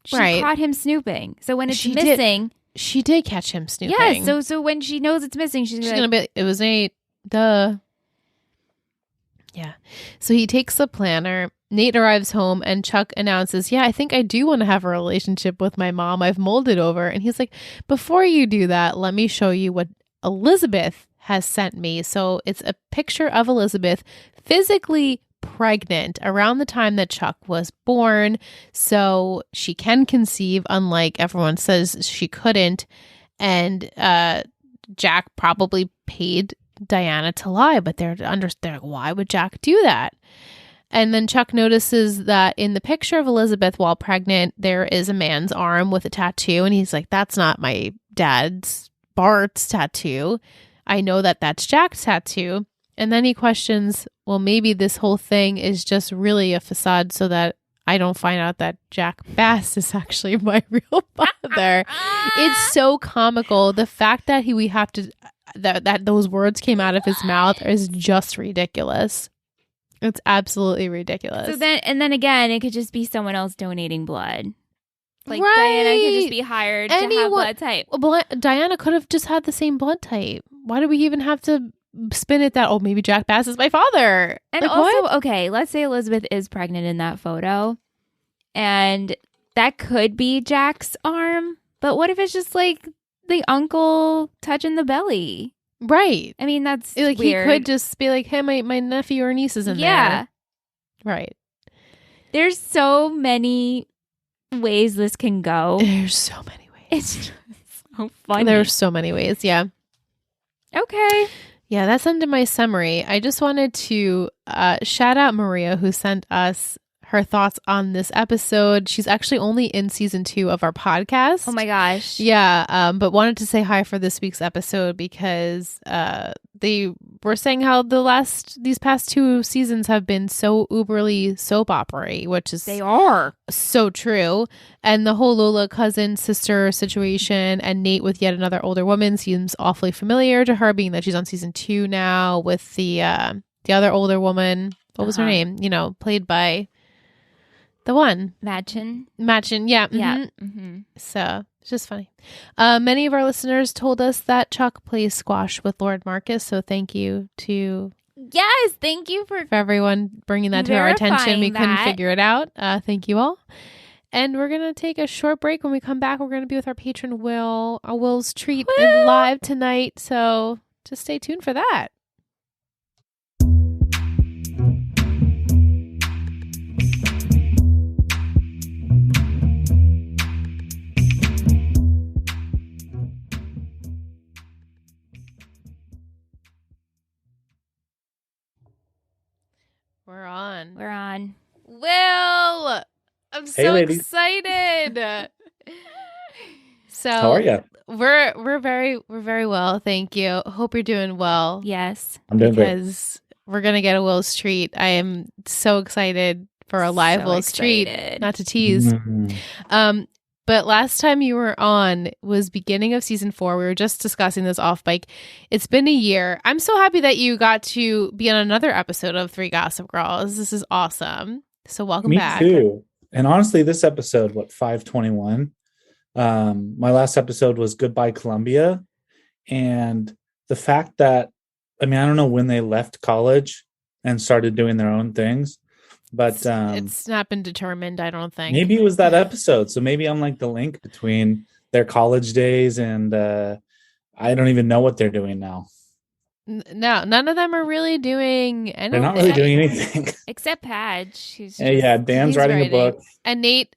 She Right. caught him snooping. So when it's She did. missing, She did catch him snooping. yeah. So when she knows it's missing, she's she's like, gonna be. It was Nate. Duh. Yeah. So he takes the planner. Nate arrives home and Chuck announces, yeah, I think I do want to have a relationship with my mom. I've molded over. And he's like, before you do that, let me show you what Elizabeth has sent me. So it's a picture of Elizabeth physically pregnant around the time that Chuck was born. So she can conceive, unlike everyone says she couldn't. And Jack probably paid Diana to lie, but they're like, why would Jack do that? And then Chuck notices that in the picture of Elizabeth while pregnant, there is a man's arm with a tattoo. And he's like, that's not my dad's, Bart's tattoo. I know that that's Jack's tattoo. And then he questions, well, maybe this whole thing is just really a facade so that I don't find out that Jack Bass is actually my real father. It's so comical. The fact that we have to, that those words came out of his mouth is just ridiculous. It's absolutely ridiculous. So then again, it could just be someone else donating blood. Like right. Diana could just be hired to have blood type. Diana could have just had the same blood type. Why do we even have to spin it that, oh, maybe Jack Bass is my father? And like, also, what? Okay, let's say Elizabeth is pregnant in that photo. And that could be Jack's arm. But what if it's just like the uncle touching the belly? Right. I mean, that's like weird. He could just be like, hey, my nephew or niece is in there. Right. There's so many ways this can go. There's so many ways. It's just so funny. There's so many ways. Yeah. Okay. Yeah, that's under my summary. I just wanted to shout out Maria, who sent us her thoughts on this episode. She's actually only in season 2 of our podcast. Oh my gosh. Yeah, but wanted to say hi for this week's episode because they were saying how these past 2 seasons have been so uberly soap opera-y, which is they are so true. And the whole Lola cousin sister situation and Nate with yet another older woman seems awfully familiar to her, being that she's on season 2 now with the other older woman. What was her name? Played by the one. Madchen. Yeah. Mm-hmm. Yeah. Mm-hmm. So it's just funny. Many of our listeners told us that Chuck plays squash with Lord Marcus. So thank you to thank you for everyone bringing that to our attention. We couldn't that. figure it out. Thank you all. And we're going to take a short break. When we come back, we're going to be with our patron Will. Will's treat is live tonight. So just stay tuned for that. We're on. Will, I'm so excited. So how are you? We're very well, thank you. Hope you're doing well. Yes, I'm doing great. Because we're gonna get a Will's treat. I am so excited for a live Will's treat. Not to tease. Mm-hmm. But last time you were on was beginning of season 4. We were just discussing this off bike. It's been a year. I'm so happy that you got to be on another episode of 3 Gossip Girls. This is awesome. So welcome back. Me too. And honestly, this episode, 521? My last episode was Goodbye Columbia. And the fact that, I don't know when they left college and started doing their own things. But it's not been determined, I don't think. Maybe it was that episode. So maybe I'm like the link between their college days and I don't even know what they're doing now. No, none of them are really doing anything. They're not really doing anything. Except Padge. Dan's writing a book. And Nate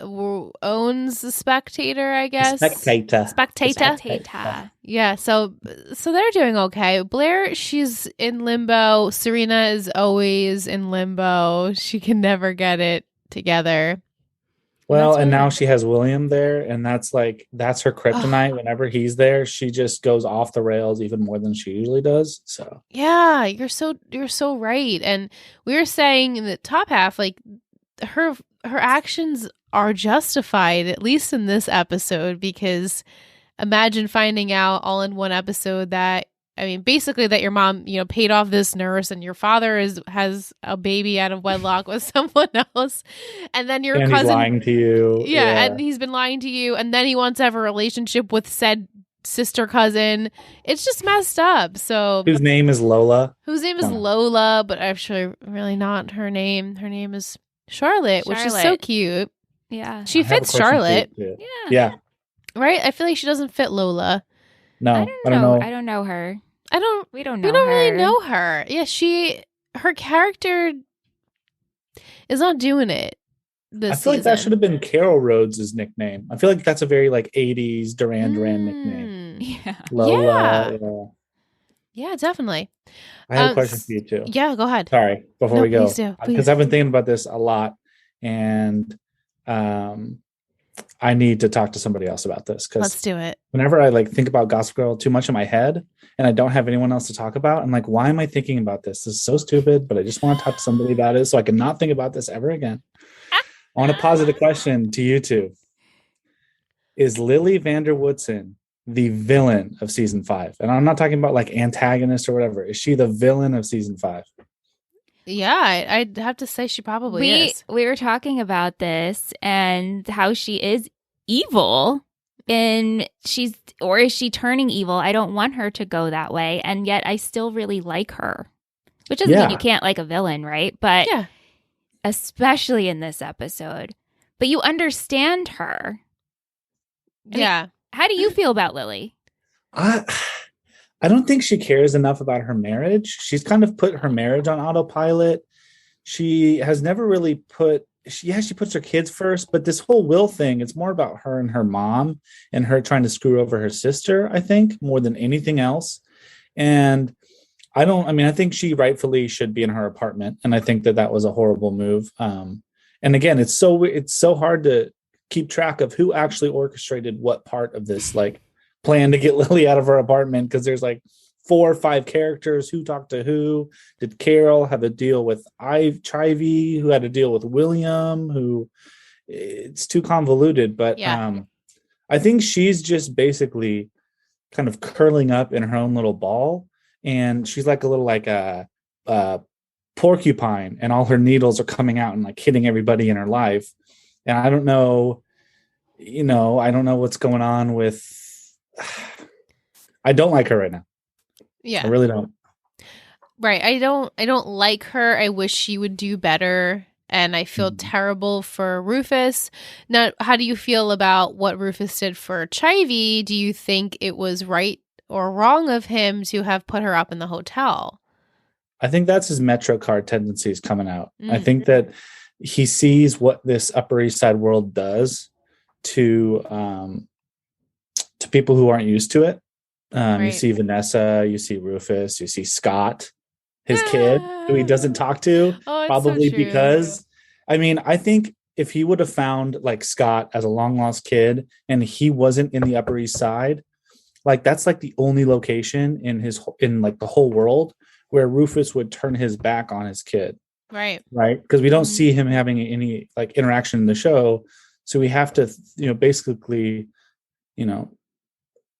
owns The Spectator, I guess. Spectator. Yeah, so they're doing okay. Blair, she's in limbo. Serena is always in limbo. She can never get it together. Well, and now she has William there, and that's her kryptonite. Whenever he's there, she just goes off the rails even more than she usually does. So yeah, you're so right. And we were saying in the top half, like her actions are justified, at least in this episode, because imagine finding out all in one episode that, basically that your mom, paid off this nurse and your father has a baby out of wedlock with someone else. And then your cousin. He's lying to you. Yeah, and he's been lying to you. And then he wants to have a relationship with said sister cousin. It's just messed up. So whose name is Lola? Lola, but actually really not her name. Her name is Charlotte, which is so cute. Yeah. She fits Charlotte. Yeah. Right? I feel like she doesn't fit Lola. No, I don't know. I don't know her. We don't really know her. Yeah, her character is not doing it this I feel like that should have been Carol Rhodes' nickname. I feel like that's a very 80s Duran Duran nickname. Yeah. Lola. Yeah, definitely. I have a question for you too. Yeah, go ahead. Sorry, before No, we go, please do. because Please. I've been thinking about this a lot, and I need to talk to somebody else about this because Let's do it. whenever I like think about Gossip Girl too much in my head, and I don't have anyone else to talk about, I'm like, why am I thinking about this? This is so stupid, but I just want to talk to somebody about it so I can not think about this ever again. I want to posit a question to you two. Is Lily Vanderwoodson the villain of season 5? And I'm not talking about like antagonist or whatever. Is she the villain of season 5? Yeah, I'd have to say she probably is. We were talking about this and how she is evil, and is she turning evil? I don't want her to go that way, and yet I still really like her. Which doesn't mean you can't like a villain, right? But Yeah. especially in this episode. But you understand her. Yeah. How do you feel about Lily? I don't think she cares enough about her marriage. She's kind of put her marriage on autopilot. She has never really she puts her kids first, but this whole will thing, it's more about her and her mom and her trying to screw over her sister, I think, more than anything else. And I think she rightfully should be in her apartment. And I think that was a horrible move. And again, it's so hard to keep track of who actually orchestrated what part of this, like, plan to get Lily out of her apartment, because there's like 4 or 5 characters. Who talked to who? Did Carol have a deal with Chivy, who had a deal with William, who it's too convoluted, but I think she's just basically kind of curling up in her own little ball, and she's like a little like a porcupine, and all her needles are coming out and like hitting everybody in her life. And I don't know what's going on with I don't like her right now. Yeah. I really don't. Right. I don't like her. I wish she would do better. And I feel terrible for Rufus. Now, how do you feel about what Rufus did for Chivy? Do you think it was right or wrong of him to have put her up in the hotel? I think that's his Metro card tendencies coming out. I think that he sees what this Upper East Side world does to people who aren't used to it. Right. You see Vanessa, you see Rufus, you see Scott, his kid, who he doesn't talk to, probably so true. because, I think if he would have found like Scott as a long lost kid and he wasn't in the Upper East Side, like that's like the only location in like the whole world where Rufus would turn his back on his kid. Right. Right. Because we don't see him having any like interaction in the show. So we have to, basically,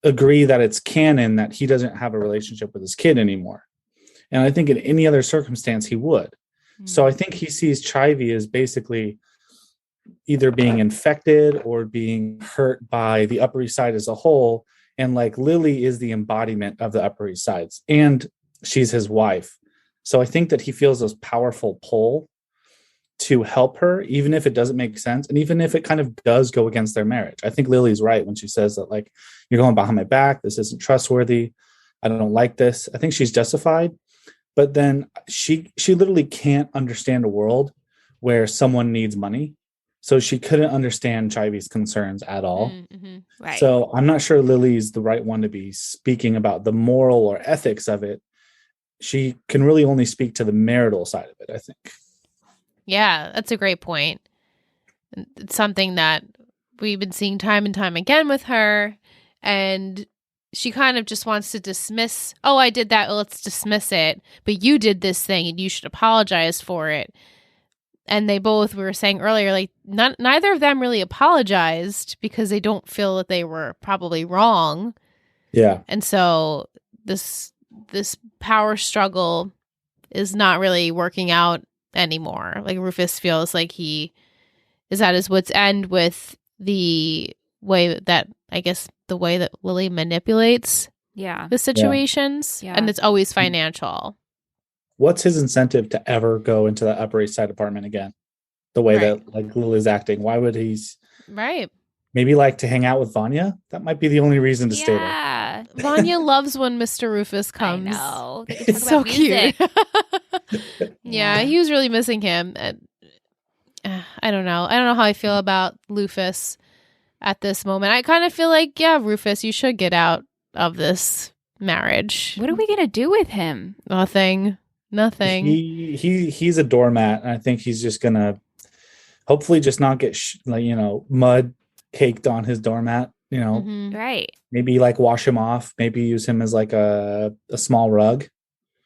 agree that it's canon that he doesn't have a relationship with his kid anymore. And I think in any other circumstance he would. So I think he sees Chivy as basically either being infected or being hurt by the Upper East Side as a whole. And like Lily is the embodiment of the Upper East Sides, and she's his wife. So I think that he feels this powerful pull to help her, even if it doesn't make sense. And even if it kind of does go against their marriage. I think Lily's right when she says that, like, you're going behind my back. This isn't trustworthy. I don't like this. I think she's justified. But then she literally can't understand a world where someone needs money. So she couldn't understand Chivy's concerns at all. Right. So I'm not sure Lily's the right one to be speaking about the moral or ethics of it. She can really only speak to the marital side of it, I think. Yeah, that's a great point. It's something that we've been seeing time and time again with her. And she kind of just wants to dismiss, oh, I did that, well, let's dismiss it. But you did this thing and you should apologize for it. And they both, we were saying earlier, like neither of them really apologized because they don't feel that they were probably wrong. Yeah. And so this power struggle is not really working out anymore. Like Rufus feels like he is at his wit's end with the way that Lily manipulates the situations. Yeah. And it's always financial. What's his incentive to ever go into the Upper East Side apartment again? The way that like Lily's acting. Why would he? Right. Maybe like to hang out with Vanya? That might be the only reason to stay there. Vanya loves when Mr. Rufus comes. I know. It's so cute. Yeah, he was really missing him. I don't know. I don't know how I feel about Rufus at this moment. I kind of feel like, yeah, Rufus, you should get out of this marriage. What are we gonna do with him? Nothing. He's a doormat, and I think he's just gonna hopefully just not get mud caked on his doormat. Mhm. Right. Maybe like wash him off. Maybe use him as like a small rug.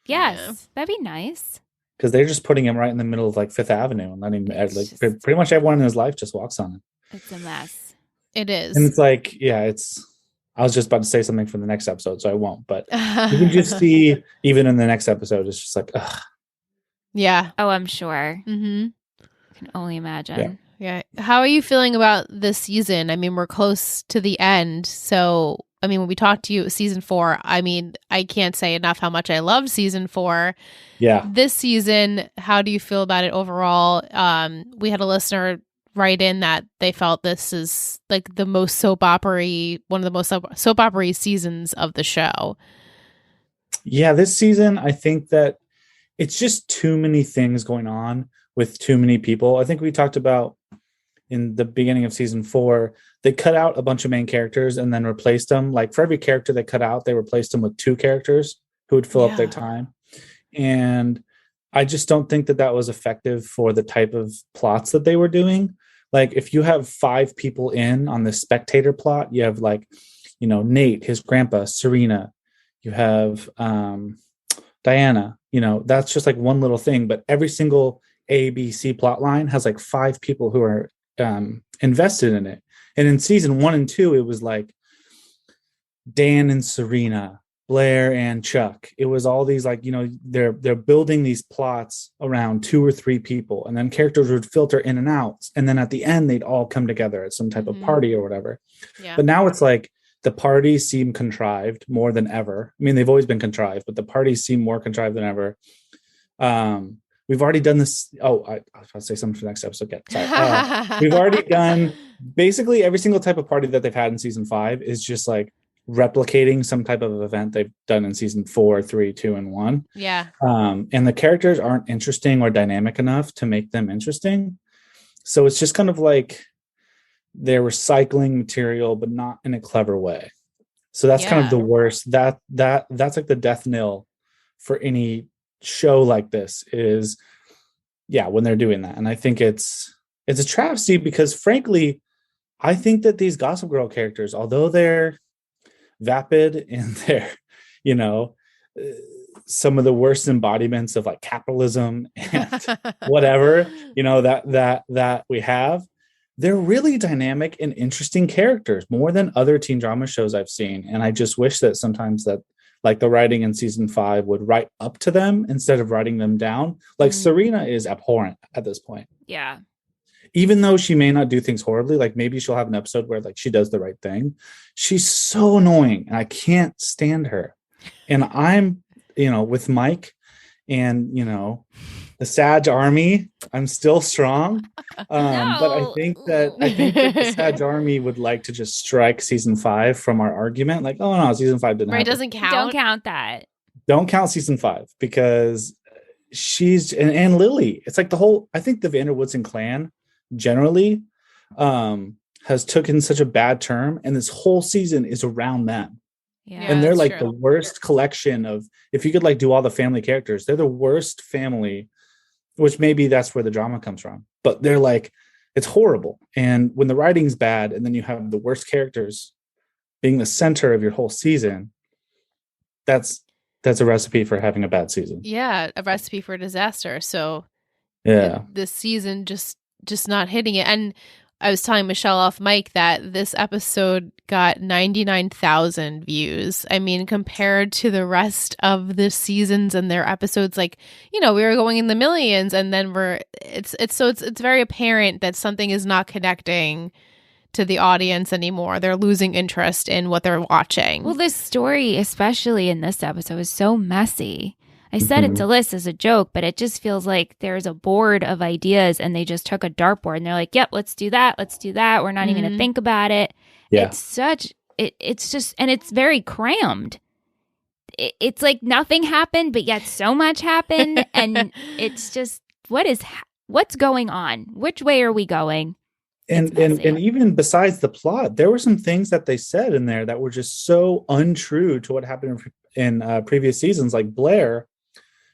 Yes, Yeah. that'd be nice. Because they're just putting him right in the middle of like Fifth Avenue, and letting pretty much everyone in his life just walks on it. It's a mess. It is. And it's like, I was just about to say something for the next episode, so I won't. But you can just see, even in the next episode, it's just like, ugh. Yeah. Oh, I'm sure. Mm-hmm. I can only imagine. Yeah. How are you feeling about this season? I mean, we're close to the end. So, I mean, when we talked to you at season 4, I mean, I can't say enough how much I loved season 4. Yeah. This season, how do you feel about it overall? We had a listener write in that they felt this is like the most soap opera-y, one of the most soap opera-y seasons of the show. Yeah, this season, I think that it's just too many things going on with too many people. I think we talked about in the beginning of season 4, they cut out a bunch of main characters and then replaced them. Like for every character they cut out, they replaced them with 2 characters who would fill up their time. And I just don't think that was effective for the type of plots that they were doing. Like if you have 5 people in on the spectator plot, you have like, Nate, his grandpa, Serena, you have Diana, that's just like one little thing, but every single A, B, C plot line has like 5 people who are invested in it. And in season 1 and 2, it was like Dan and Serena, Blair and Chuck. It was all these like, they're building these plots around 2 or 3 people, and then characters would filter in and out, and then at the end they'd all come together at some type of party or whatever. But now it's like the parties seem contrived more than ever. I mean, they've always been contrived, but the parties seem more contrived than ever. We've already done this. Oh, I was about to say something for the next episode. Sorry. We've already done basically every single type of party that they've had in season 5 is just like replicating some type of event they've done in season 4, 3, 2, and 1. Yeah. And the characters aren't interesting or dynamic enough to make them interesting. So it's just kind of like they're recycling material, but not in a clever way. So that's kind of the worst. That's like the death knell for any show like this is, when they're doing that. And I think it's a travesty because frankly, I think that these Gossip Girl characters, although they're vapid and they're, some of the worst embodiments of like capitalism and whatever, that we have, they're really dynamic and interesting characters, more than other teen drama shows I've seen. And I just wish that sometimes that like the writing in season 5 would write up to them instead of writing them down. Like Serena is abhorrent at this point. Yeah. Even though she may not do things horribly, like maybe she'll have an episode where like she does the right thing. She's so annoying and I can't stand her. And I'm, with Mike and, the Sag Army, I'm still strong. But I think that the Sag Army would like to just strike season 5 from our argument. Like, oh no, season 5 didn't happen. It doesn't count. Don't count that. Don't count season 5 because she's and Lily. It's like I think the Vanderwoodson clan generally has taken such a bad term, and this whole season is around them. Yeah, and they're like the worst collection of, if you could like do all the family characters, they're the worst family, which maybe that's where the drama comes from, but they're like, it's horrible. And when the writing's bad and then you have the worst characters being the center of your whole season, that's a recipe for having a bad season. Yeah, a recipe for disaster. So this season just not hitting it. And I was telling Michelle off mic that this episode got 99,000 views. I mean, compared to the rest of the seasons and their episodes, like, we were going in the millions, and then it's very apparent that something is not connecting to the audience anymore. They're losing interest in what they're watching. Well, this story, especially in this episode, is so messy. I said it to Liz as a joke, but it just feels like there's a board of ideas and they just took a dartboard and they're like, yep, let's do that. Let's do that. We're not even going to think about it. Yeah. It's just, and it's very crammed. It's like nothing happened, but yet so much happened. And it's just, what's going on? Which way are we going? And even besides the plot, there were some things that they said in there that were just so untrue to what happened in previous seasons, like Blair,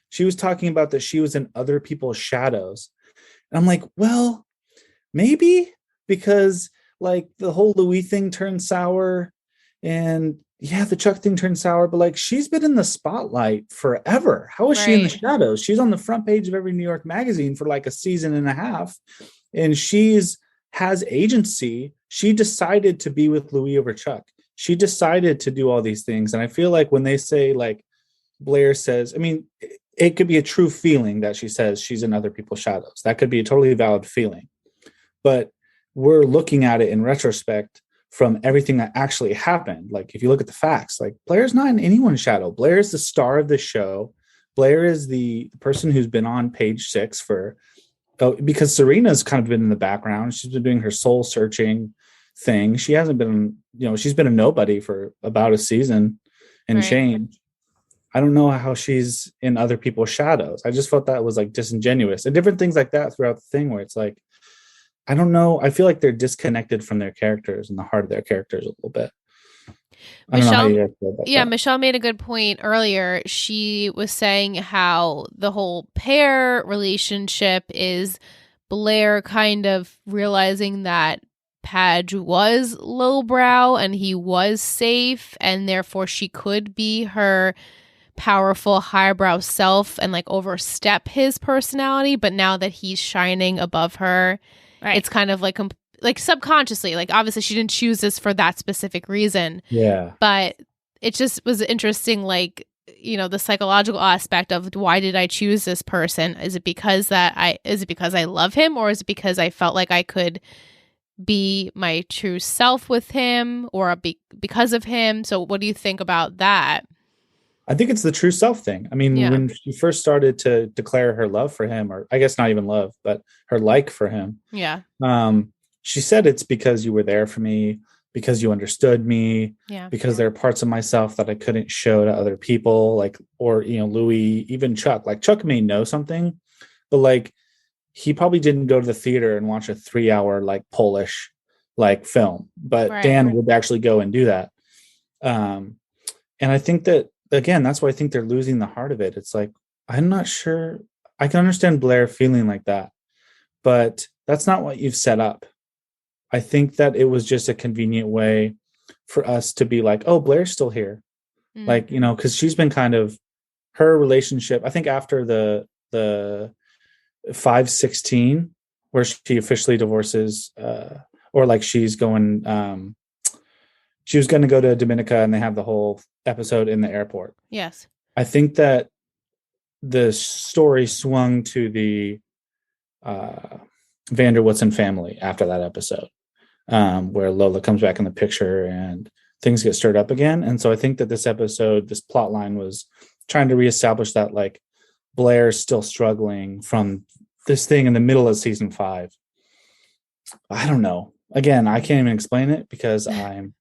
she was talking about that she was in other people's shadows. And I'm like, well, maybe, because like the whole Louis thing turned sour, and yeah, the Chuck thing turned sour, but like she's been in the spotlight forever. How is she in the shadows? She's on the front page of every New York magazine for like a season and a half, and has agency. She decided to be with Louis over Chuck. She decided to do all these things. And I feel like when they say, like Blair says, I mean, it could be a true feeling that she says she's in other people's shadows. That could be a totally valid feeling. But we're looking at it in retrospect from everything that actually happened. Like if you look at the facts, like Blair's not in anyone's shadow. Blair is the star of the show. Blair is the person who's been on page 6 because Serena's kind of been in the background. She's been doing her soul searching thing. She hasn't been, she's been a nobody for about a season and change. I don't know how she's in other people's shadows. I just felt that was like disingenuous, and different things like that throughout the thing where it's like, I don't know. I feel like they're disconnected from their characters and the heart of their characters a little bit. I don't know how you guys feel about that. Michelle made a good point earlier. She was saying how the whole pair relationship is Blair kind of realizing that Padge was lowbrow and he was safe, and therefore she could be her powerful highbrow self and like overstep his personality. But now that he's shining above her, it's kind of like subconsciously, like obviously she didn't choose this for that specific reason. Yeah. But it just was interesting, like, the psychological aspect of why did I choose this person? Is it because I love him, or is it because I felt like I could be my true self with him, or because of him? So what do you think about that? I think it's the true self thing. I mean, when she first started to declare her love for him, or I guess not even love, but her like for him. Yeah. She said it's because you were there for me, because you understood me, because there are parts of myself that I couldn't show to other people, like, or, Louis, even Chuck. Like Chuck may know something, but like he probably didn't go to the theater and watch a 3-hour like Polish like film, but Dan would actually go and do that. And I think that, again, that's why I think they're losing the heart of it. It's like, I'm not sure. I can understand Blair feeling like that, but that's not what you've set up. I think that it was just a convenient way for us to be like, oh, Blair's still here. Mm-hmm. Like, because she's been kind of, her relationship, I think after the 5/16, where she officially divorces, or like she's going, she was going to go to Dominica, and they have the whole episode in the airport. Yes. I think that the story swung to the Vander Woodson family after that episode, where Lola comes back in the picture and things get stirred up again. And so I think that this episode, this plot line, was trying to reestablish that like Blair's still struggling from this thing in the middle of season 5. I don't know. Again, I can't even explain it because I'm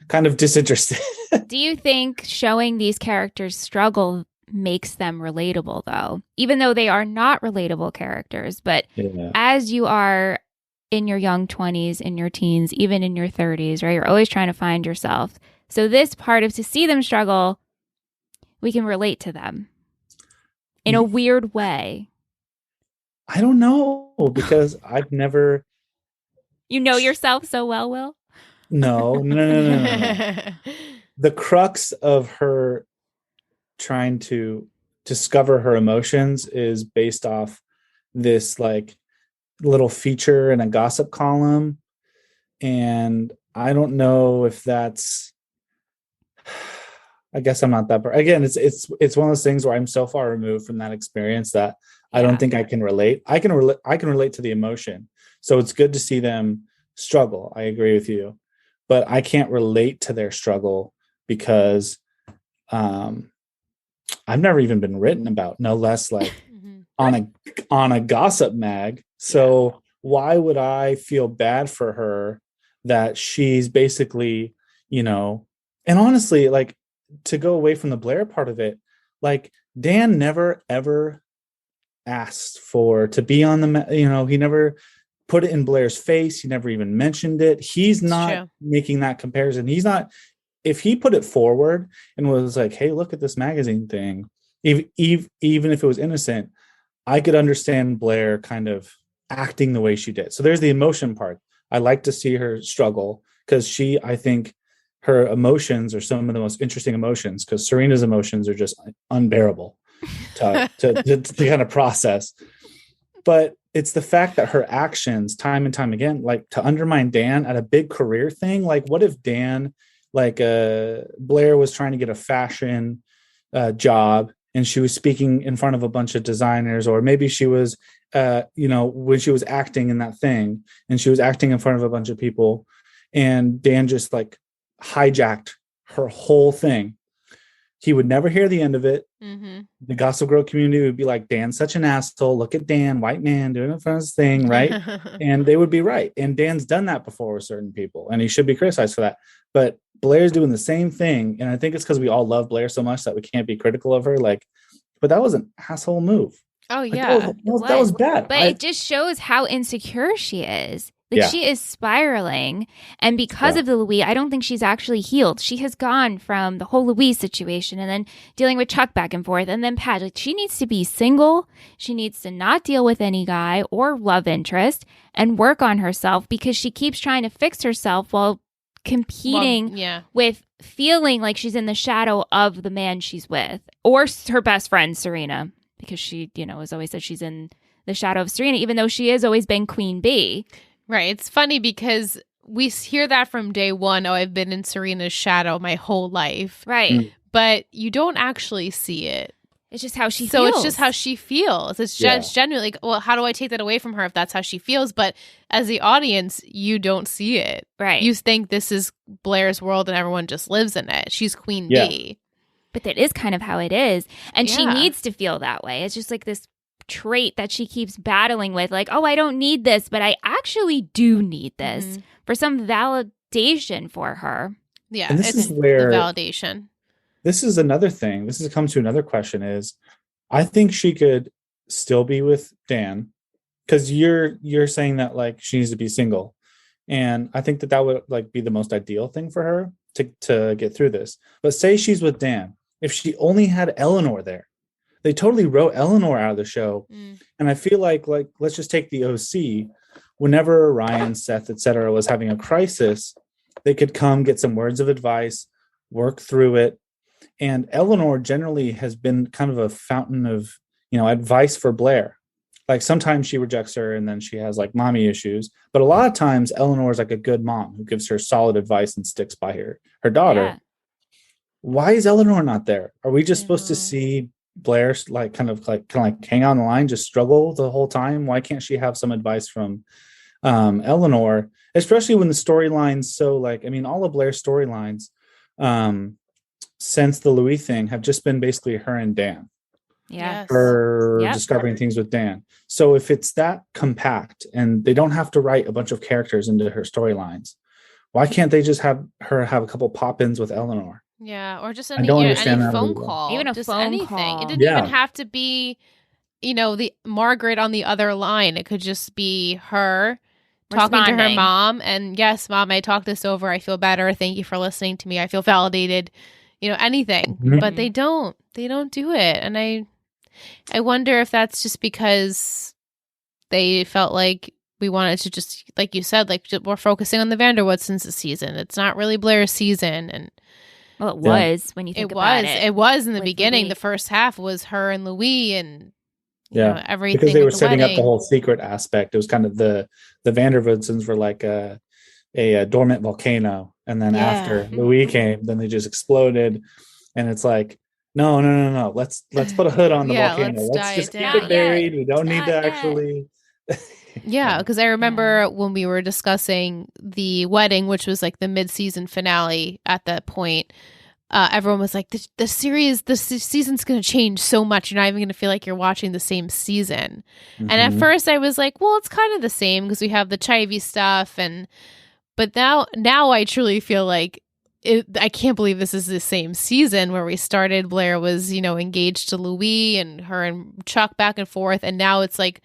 kind of disinterested. Do you think showing these characters struggle makes them relatable, though? Even though they are not relatable characters, but as you are in your young 20s, in your teens, even in your 30s, right? You're always trying to find yourself. So this part of to see them struggle, we can relate to them in a weird way. I don't know, because I've never... You know yourself so well, Will? No. The crux of her trying to discover her emotions is based off this like little feature in a gossip column. And I don't know if that's, I guess I'm not that, again, it's one of those things where I'm so far removed from that experience that I don't think I can relate. I can relate to the emotion. So it's good to see them struggle. I agree with you, but I can't relate to their struggle because I've never even been written about, no less like on a gossip mag. So why would I feel bad for her that she's basically, and honestly, like, to go away from the Blair part of it, like Dan never ever asked to be on the, he never put it in Blair's face. He never even mentioned it. He's not making that comparison. He's not if he put it forward and was like, hey, look at this magazine thing, even if it was innocent, I could understand Blair kind of acting the way she did. So there's the emotion part. I like to see her struggle because I think her emotions are some of the most interesting emotions, because Serena's emotions are just unbearable to kind of process. But it's the fact that her actions time and time again, like to undermine Dan at a big career thing. Like, what if Dan, like Blair was trying to get a fashion job, and she was speaking in front of a bunch of designers, or maybe she was, when she was acting in that thing and she was acting in front of a bunch of people, and Dan just like hijacked her whole thing. He would never hear the end of it. Mm-hmm. The Gossip Girl community would be like, Dan's such an asshole. Look at Dan, white man doing it in front of his thing, right? And they would be right. And Dan's done that before with certain people, and he should be criticized for that. But Blair's doing the same thing. And I think it's because we all love Blair so much that we can't be critical of her. Like, but that was an asshole move. Oh, yeah. That was bad. But it just shows how insecure she is. Like, she is spiraling. And because of the Louis, I don't think she's actually healed. She has gone from the whole Louis situation and then dealing with Chuck back and forth and then Pat. Like, she needs to be single. She needs to not deal with any guy or love interest and work on herself, because she keeps trying to fix herself while competing with feeling like she's in the shadow of the man she's with, or her best friend, Serena, because she, has always said she's in the shadow of Serena, even though she has always been Queen Bee. Right. It's funny because we hear that from day one. Oh, I've been in Serena's shadow my whole life. Right. Mm. But you don't actually see it. It's just how she feels. So it's just how she feels. It's just genuinely like, well, how do I take that away from her if that's how she feels? But as the audience, you don't see it. Right. You think this is Blair's world and everyone just lives in it. She's Queen Bee. But that is kind of how it is. And she needs to feel that way. It's just like this trait that she keeps battling with, like, oh, I don't need this, but I actually do need this for some validation for her. Yeah, and this is where the validation. This is another thing. This has come to another question is, I think she could still be with Dan, because you're saying that like she needs to be single. And I think that would like be the most ideal thing for her to get through this. But say she's with Dan. If she only had Eleanor there, they totally wrote Eleanor out of the show. And I feel like let's just take the OC. Whenever Ryan, Seth, etc. was having a crisis, they could come get some words of advice, work through it. And Eleanor generally has been kind of a fountain of, advice for Blair. Like sometimes she rejects her and then she has like mommy issues. But a lot of times Eleanor is like a good mom who gives her solid advice and sticks by her daughter. Yeah. Why is Eleanor not there? Are we just supposed to see Blair like kind of hang on the line, just struggle the whole time? Why can't she have some advice from Eleanor, especially when the storyline's so all of Blair's storylines since the Louis thing have just been basically her and Dan. Yeah. Her discovering things with Dan. So if it's that compact and they don't have to write a bunch of characters into her storylines, why can't they just have her have a couple pop-ins with Eleanor? Yeah, or just any phone call. Even a just phone anything. call. It didn't even have to be, the Margaret on the other line. It could just be her talking to her mom. And yes, Mom, I talked this over. I feel better. Thank you for listening to me. I feel validated. Anything. Mm-hmm. But they don't do it. And I wonder if that's just because they felt like we wanted to just, like you said, we're focusing on the Vanderwoodsons this season. It's not really Blair's season. And well, it was when you think about it. It was in the beginning. Louis. The first half was her and Louis and everything. Because they were setting up the whole secret aspect. It was kind of the Vanderwoodsons were like a dormant volcano. And then after Louis came, then they just exploded. And it's like, no. Let's put a hood on the volcano. Let's just keep it buried. We don't need to actually. Yeah, because I remember when we were discussing the wedding, which was like the mid-season finale at that point, everyone was like, the season's going to change so much. You're not even going to feel like you're watching the same season. Mm-hmm. And at first I was like, well, it's kind of the same because we have the Chivy stuff. But now I truly feel like I can't believe this is the same season where we started. Blair was, engaged to Louis and her and Chuck back and forth. And now it's like,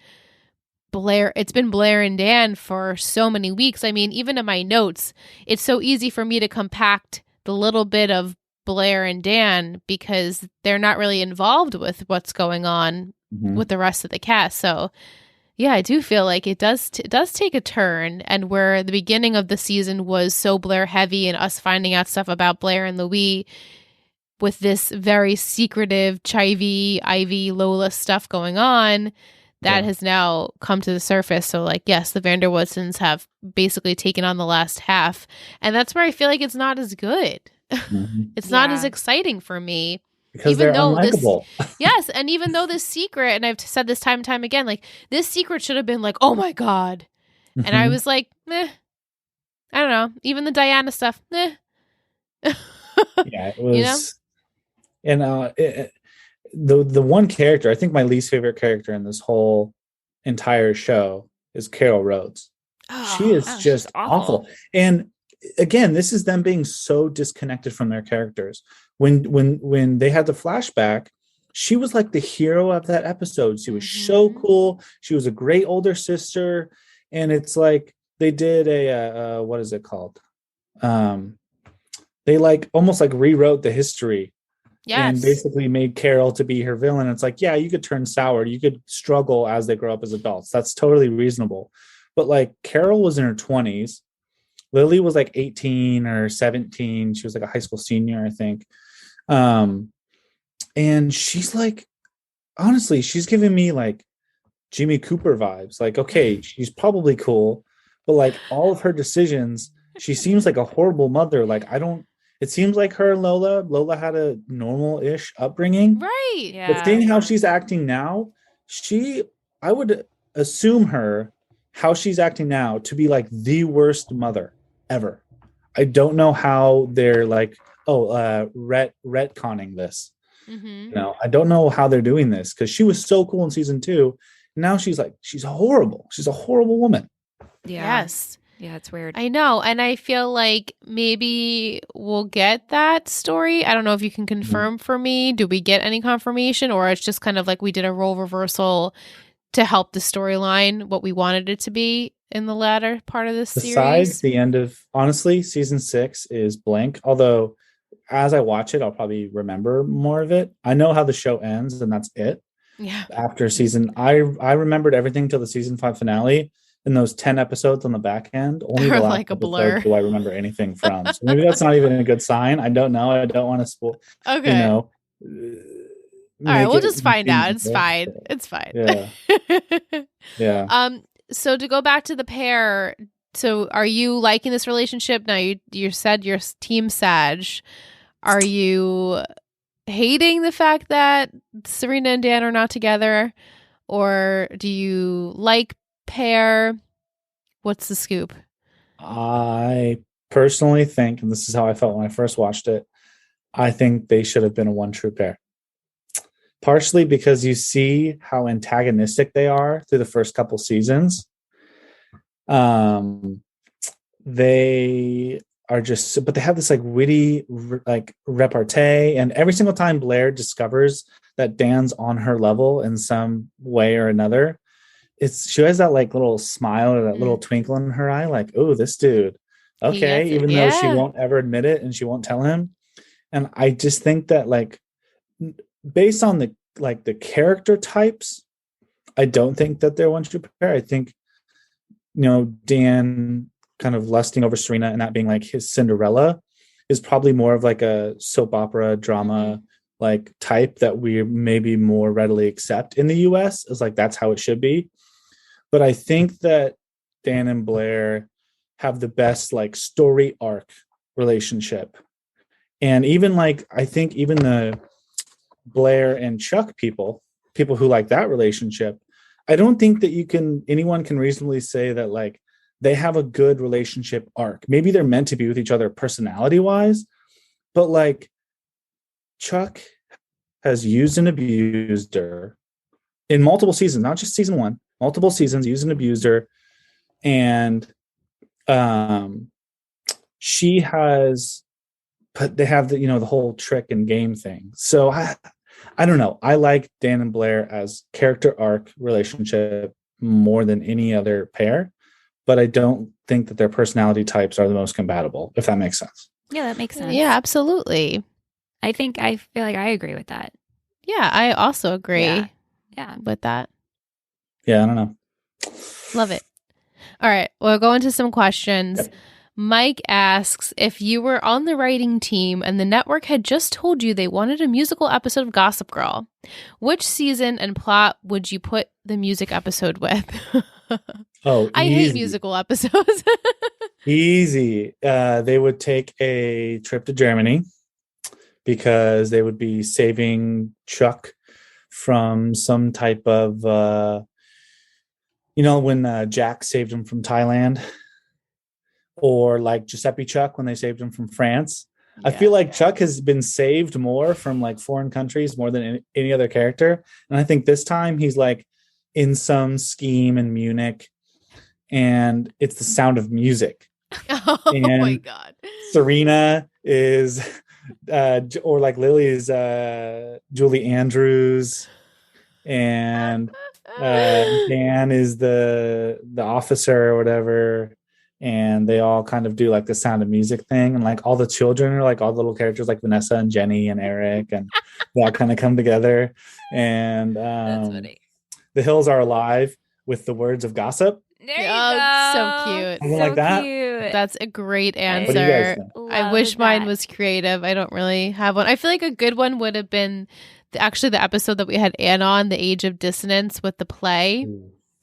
it's been Blair and Dan for so many weeks. I mean, even in my notes, it's so easy for me to compact the little bit of Blair and Dan because they're not really involved with what's going on with the rest of the cast. So yeah, I do feel like it does take a turn, and where the beginning of the season was so Blair heavy and us finding out stuff about Blair and Louis with this very secretive Chivy, Ivy, Lola stuff going on, that has now come to the surface. So like, yes, the Vanderwoodsons have basically taken on the last half, and that's where I feel like it's not as good. It's not as exciting for me. Because they're unlikable. Yes, and even though this secret, and I've said this time and time again, like this secret should have been like, oh my God. And I was like, I don't know. Even the Diana stuff, Yeah, it was. You know? And the one character, I think my least favorite character in this whole entire show is Carol Rhodes. She is just awful. And again, this is them being so disconnected from their characters. When they had the flashback, she was like the hero of that episode. She was so cool. She was a great older sister. And it's like they did a what is it called? They like almost like rewrote the history. And basically made Carol to be her villain. It's like, yeah, you could turn sour. You could struggle as they grow up as adults. That's totally reasonable. But like Carol was in her 20s. Lily was like 18 or 17. She was like a high school senior, I think. And she's like, honestly, she's giving me like Jimmy Cooper vibes. Like, okay, she's probably cool, but like all of her decisions, she seems like a horrible mother. Like, it seems like her and Lola had a normal-ish upbringing. Right. Yeah. But seeing how she's acting now, I would assume how she's acting now to be like the worst mother ever. I don't know how they're like, retconning this. You know, I don't know how they're doing this because she was so cool in season 2. Now she's horrible. She's a horrible woman. Yeah. Yes. Yeah, it's weird. I know. And I feel like maybe we'll get that story. I don't know if you can confirm for me. Do we get any confirmation, or it's just kind of like we did a role reversal to help the storyline, what we wanted it to be in the latter part of this series? Besides the end of, honestly, season 6 is blank. Although as I watch it, I'll probably remember more of it. I know how the show ends and that's it. Yeah. After I remembered everything till the season 5 finale. In those 10 episodes on the back end, only the last like a blur. do I remember anything from. So maybe that's not even a good sign. I don't know. I don't want to spoil. Okay. You know. All right, we'll just find out. It's fine. It's fine. Yeah. Yeah. So to go back to the pair, so are you liking this relationship? Now you said you're team Sag. Are you hating the fact that Serena and Dan are not together? Or do you like pair? What's the scoop? I personally think, and this is how I felt when I first watched it, I think they should have been a one true pair. Partially because you see how antagonistic they are through the first couple seasons. They are just, but they have this like witty like repartee, and every single time Blair discovers that Dan's on her level in some way or another, she has that like little smile or that little twinkle in her eye, like, oh, this dude, okay, even though she won't ever admit it and she won't tell him. And I just think that like based on the character types, I don't think that they're one true pair. I think, you know, Dan kind of lusting over Serena and that being like his Cinderella is probably more of like a soap opera drama like type that we maybe more readily accept in the US, is like that's how it should be. But I think that Dan and Blair have the best like story arc relationship. And even like, I think even the Blair and Chuck people who like that relationship, I don't think that anyone can reasonably say that like they have a good relationship arc. Maybe they're meant to be with each other personality wise, but like Chuck has used and abused her in multiple seasons, not just season 1, multiple seasons, used and abused her. And she has, but they have the, you know, the whole trick and game thing. So I don't know. I like Dan and Blair as character arc relationship more than any other pair, but I don't think that their personality types are the most compatible, if that makes sense. Yeah, that makes sense. Yeah, absolutely. I feel like I agree with that. Yeah, I also agree Yeah. with that. Yeah, I don't know. Love it. All right, we'll go into some questions. Yep. Mike asks, if you were on the writing team and the network had just told you they wanted a musical episode of Gossip Girl, which season and plot would you put the music episode with? Oh, I easy. hate musical episodes. Easy. They would take a trip to Germany because they would be saving Chuck from some type of, when Jack saved him from Thailand, or like Giuseppe Chuck when they saved him from France. I feel like Chuck has been saved more from like foreign countries more than any other character. And I think this time he's like in some scheme in Munich, and it's the sound of music. Oh And my God. Serena is, or like Lily is Julie Andrews, and Dan is the officer or whatever. And they all kind of do like the Sound of Music thing, and like all the children are like all the little characters like Vanessa and Jenny and Eric, and they all kind of come together. And That's funny. The Hills Are Alive with the words of gossip. There you Oh, go. so cute. Something like that. Cute. That's a great What do you guys answer. think? I Love wish mine that. was creative. I don't really have one. I feel like a good one would have been actually the episode that we had Anne on, The Age of Dissonance, with the play.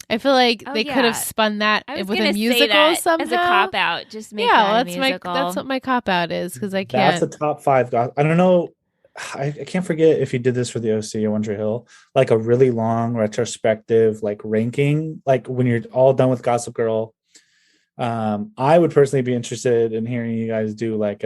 I feel like Oh, they could yeah. have spun that I was with gonna a say musical that somehow. as a cop out. Just make Yeah, that that's a musical. that's what my cop out is, because I can't. That's a top 5. I don't know. I can't forget if you did this for the OC or One Tree Hill, like a really long retrospective, like ranking, like when you're all done with Gossip Girl. I would personally be interested in hearing you guys do like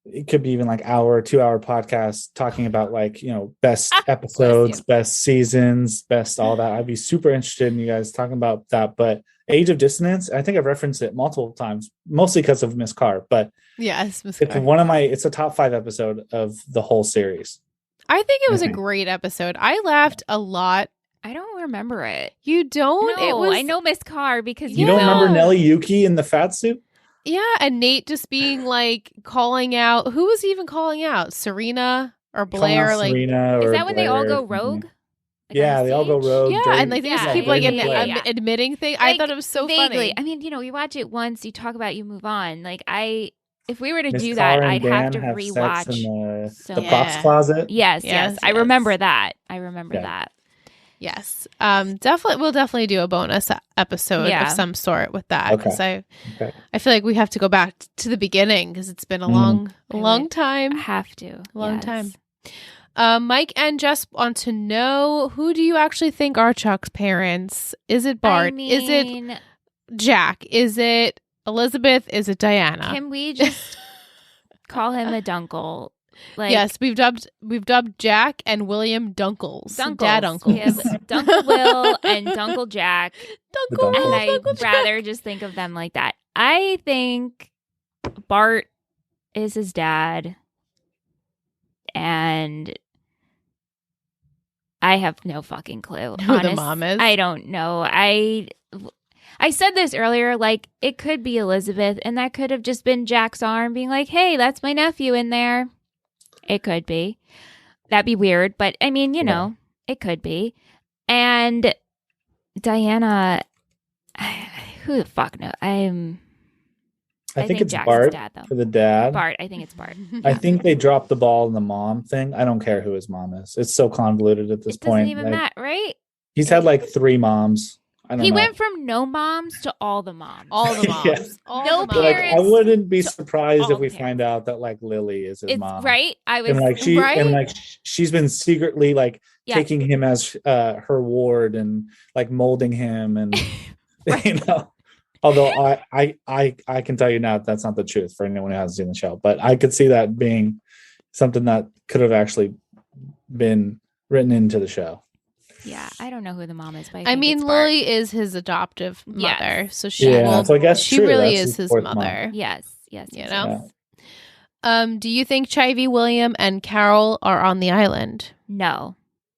it could be even like hour, 2-hour podcast talking about like, best episodes, best seasons, best all that. I'd be super interested in you guys talking about that. But Age of Dissonance, I think I've referenced it multiple times, mostly because of Miss Carr, but Yes, Miss it's Carr. it's a top 5 episode of the whole series. I think it was a Okay. great episode. I laughed a lot. I don't remember it. You don't? No, It was, I know Miss Carr because You don't Yeah. remember Nelly Yuki in the fat suit? yeah, and Nate just being like calling out. Who was he even calling out? Serena or Blair? Calling out Like, Serena is or that when they all Blair go or something. rogue? Like Yeah, on they all go stage? rogue. yeah, Joey- and like they just Yeah, keep yeah, like yeah, yeah, yeah. admitting things. I Like, thought it was so vaguely. funny. I mean, you watch it once, you talk about it, you move on. Like if we were to Miss do Carr that, and I'd have Dan to sex rewatch. in so the much. props Yeah. closet. Yes, Yes, I yes. remember that. I remember Yeah. that. Yes, we'll definitely do a bonus episode Yeah. of some sort with that, because Okay. I feel like we have to go back to the beginning, because it's been a Mhm. long would time. Have to. Long Yes. time. Mike and Jess want to know, who do you actually think are Chuck's parents? Is it Bart? Is it Jack? Is it Elizabeth? Is it Diana? Can we just call him a dunkle? Like, yes, we've dubbed Jack and William Dunkles. Dunkles. Dad uncles. We have Dunkle Will and Dunkle Jack. Dunkle, Dunkles. And Dunkle I'd Jack. rather just think of them like that. I think Bart is his dad. And I have no fucking clue. Who the mom is? I don't know. I said this earlier, like it could be Elizabeth, and that could have just been Jack's arm being like, hey, that's my nephew in there. It could be. That'd be weird, but I mean, you know, it could be. And Diana, who the fuck knows? I think it's Jack's Bart his dad, though. for the dad. Bart, I think it's Bart. I think they dropped the ball in the mom thing. I don't care who his mom is. It's so convoluted at this It doesn't point. even Like, matter, right? he's had like 3 moms. I don't He know. went from no moms to all the moms. All the moms. Yeah. All No the But, like, parents. I wouldn't be to surprised all if we parents. find out that like Lily is his It's mom. right. I was And like right? she's been secretly like Yeah. taking him as her ward and like molding him and you know. Although I can tell you now that's not the truth for anyone who hasn't seen the show, but I could see that being something that could have actually been written into the show. Yeah, I don't know who the mom is, but I think mean, it's Bart. Lily is his adoptive mother, Yes. so she Yeah, will. so I guess she true. really That's is his fourth mom. mother. Yes, yes, You yes, know? yes. Do you think Chivy, William, and Carol are on the island? No,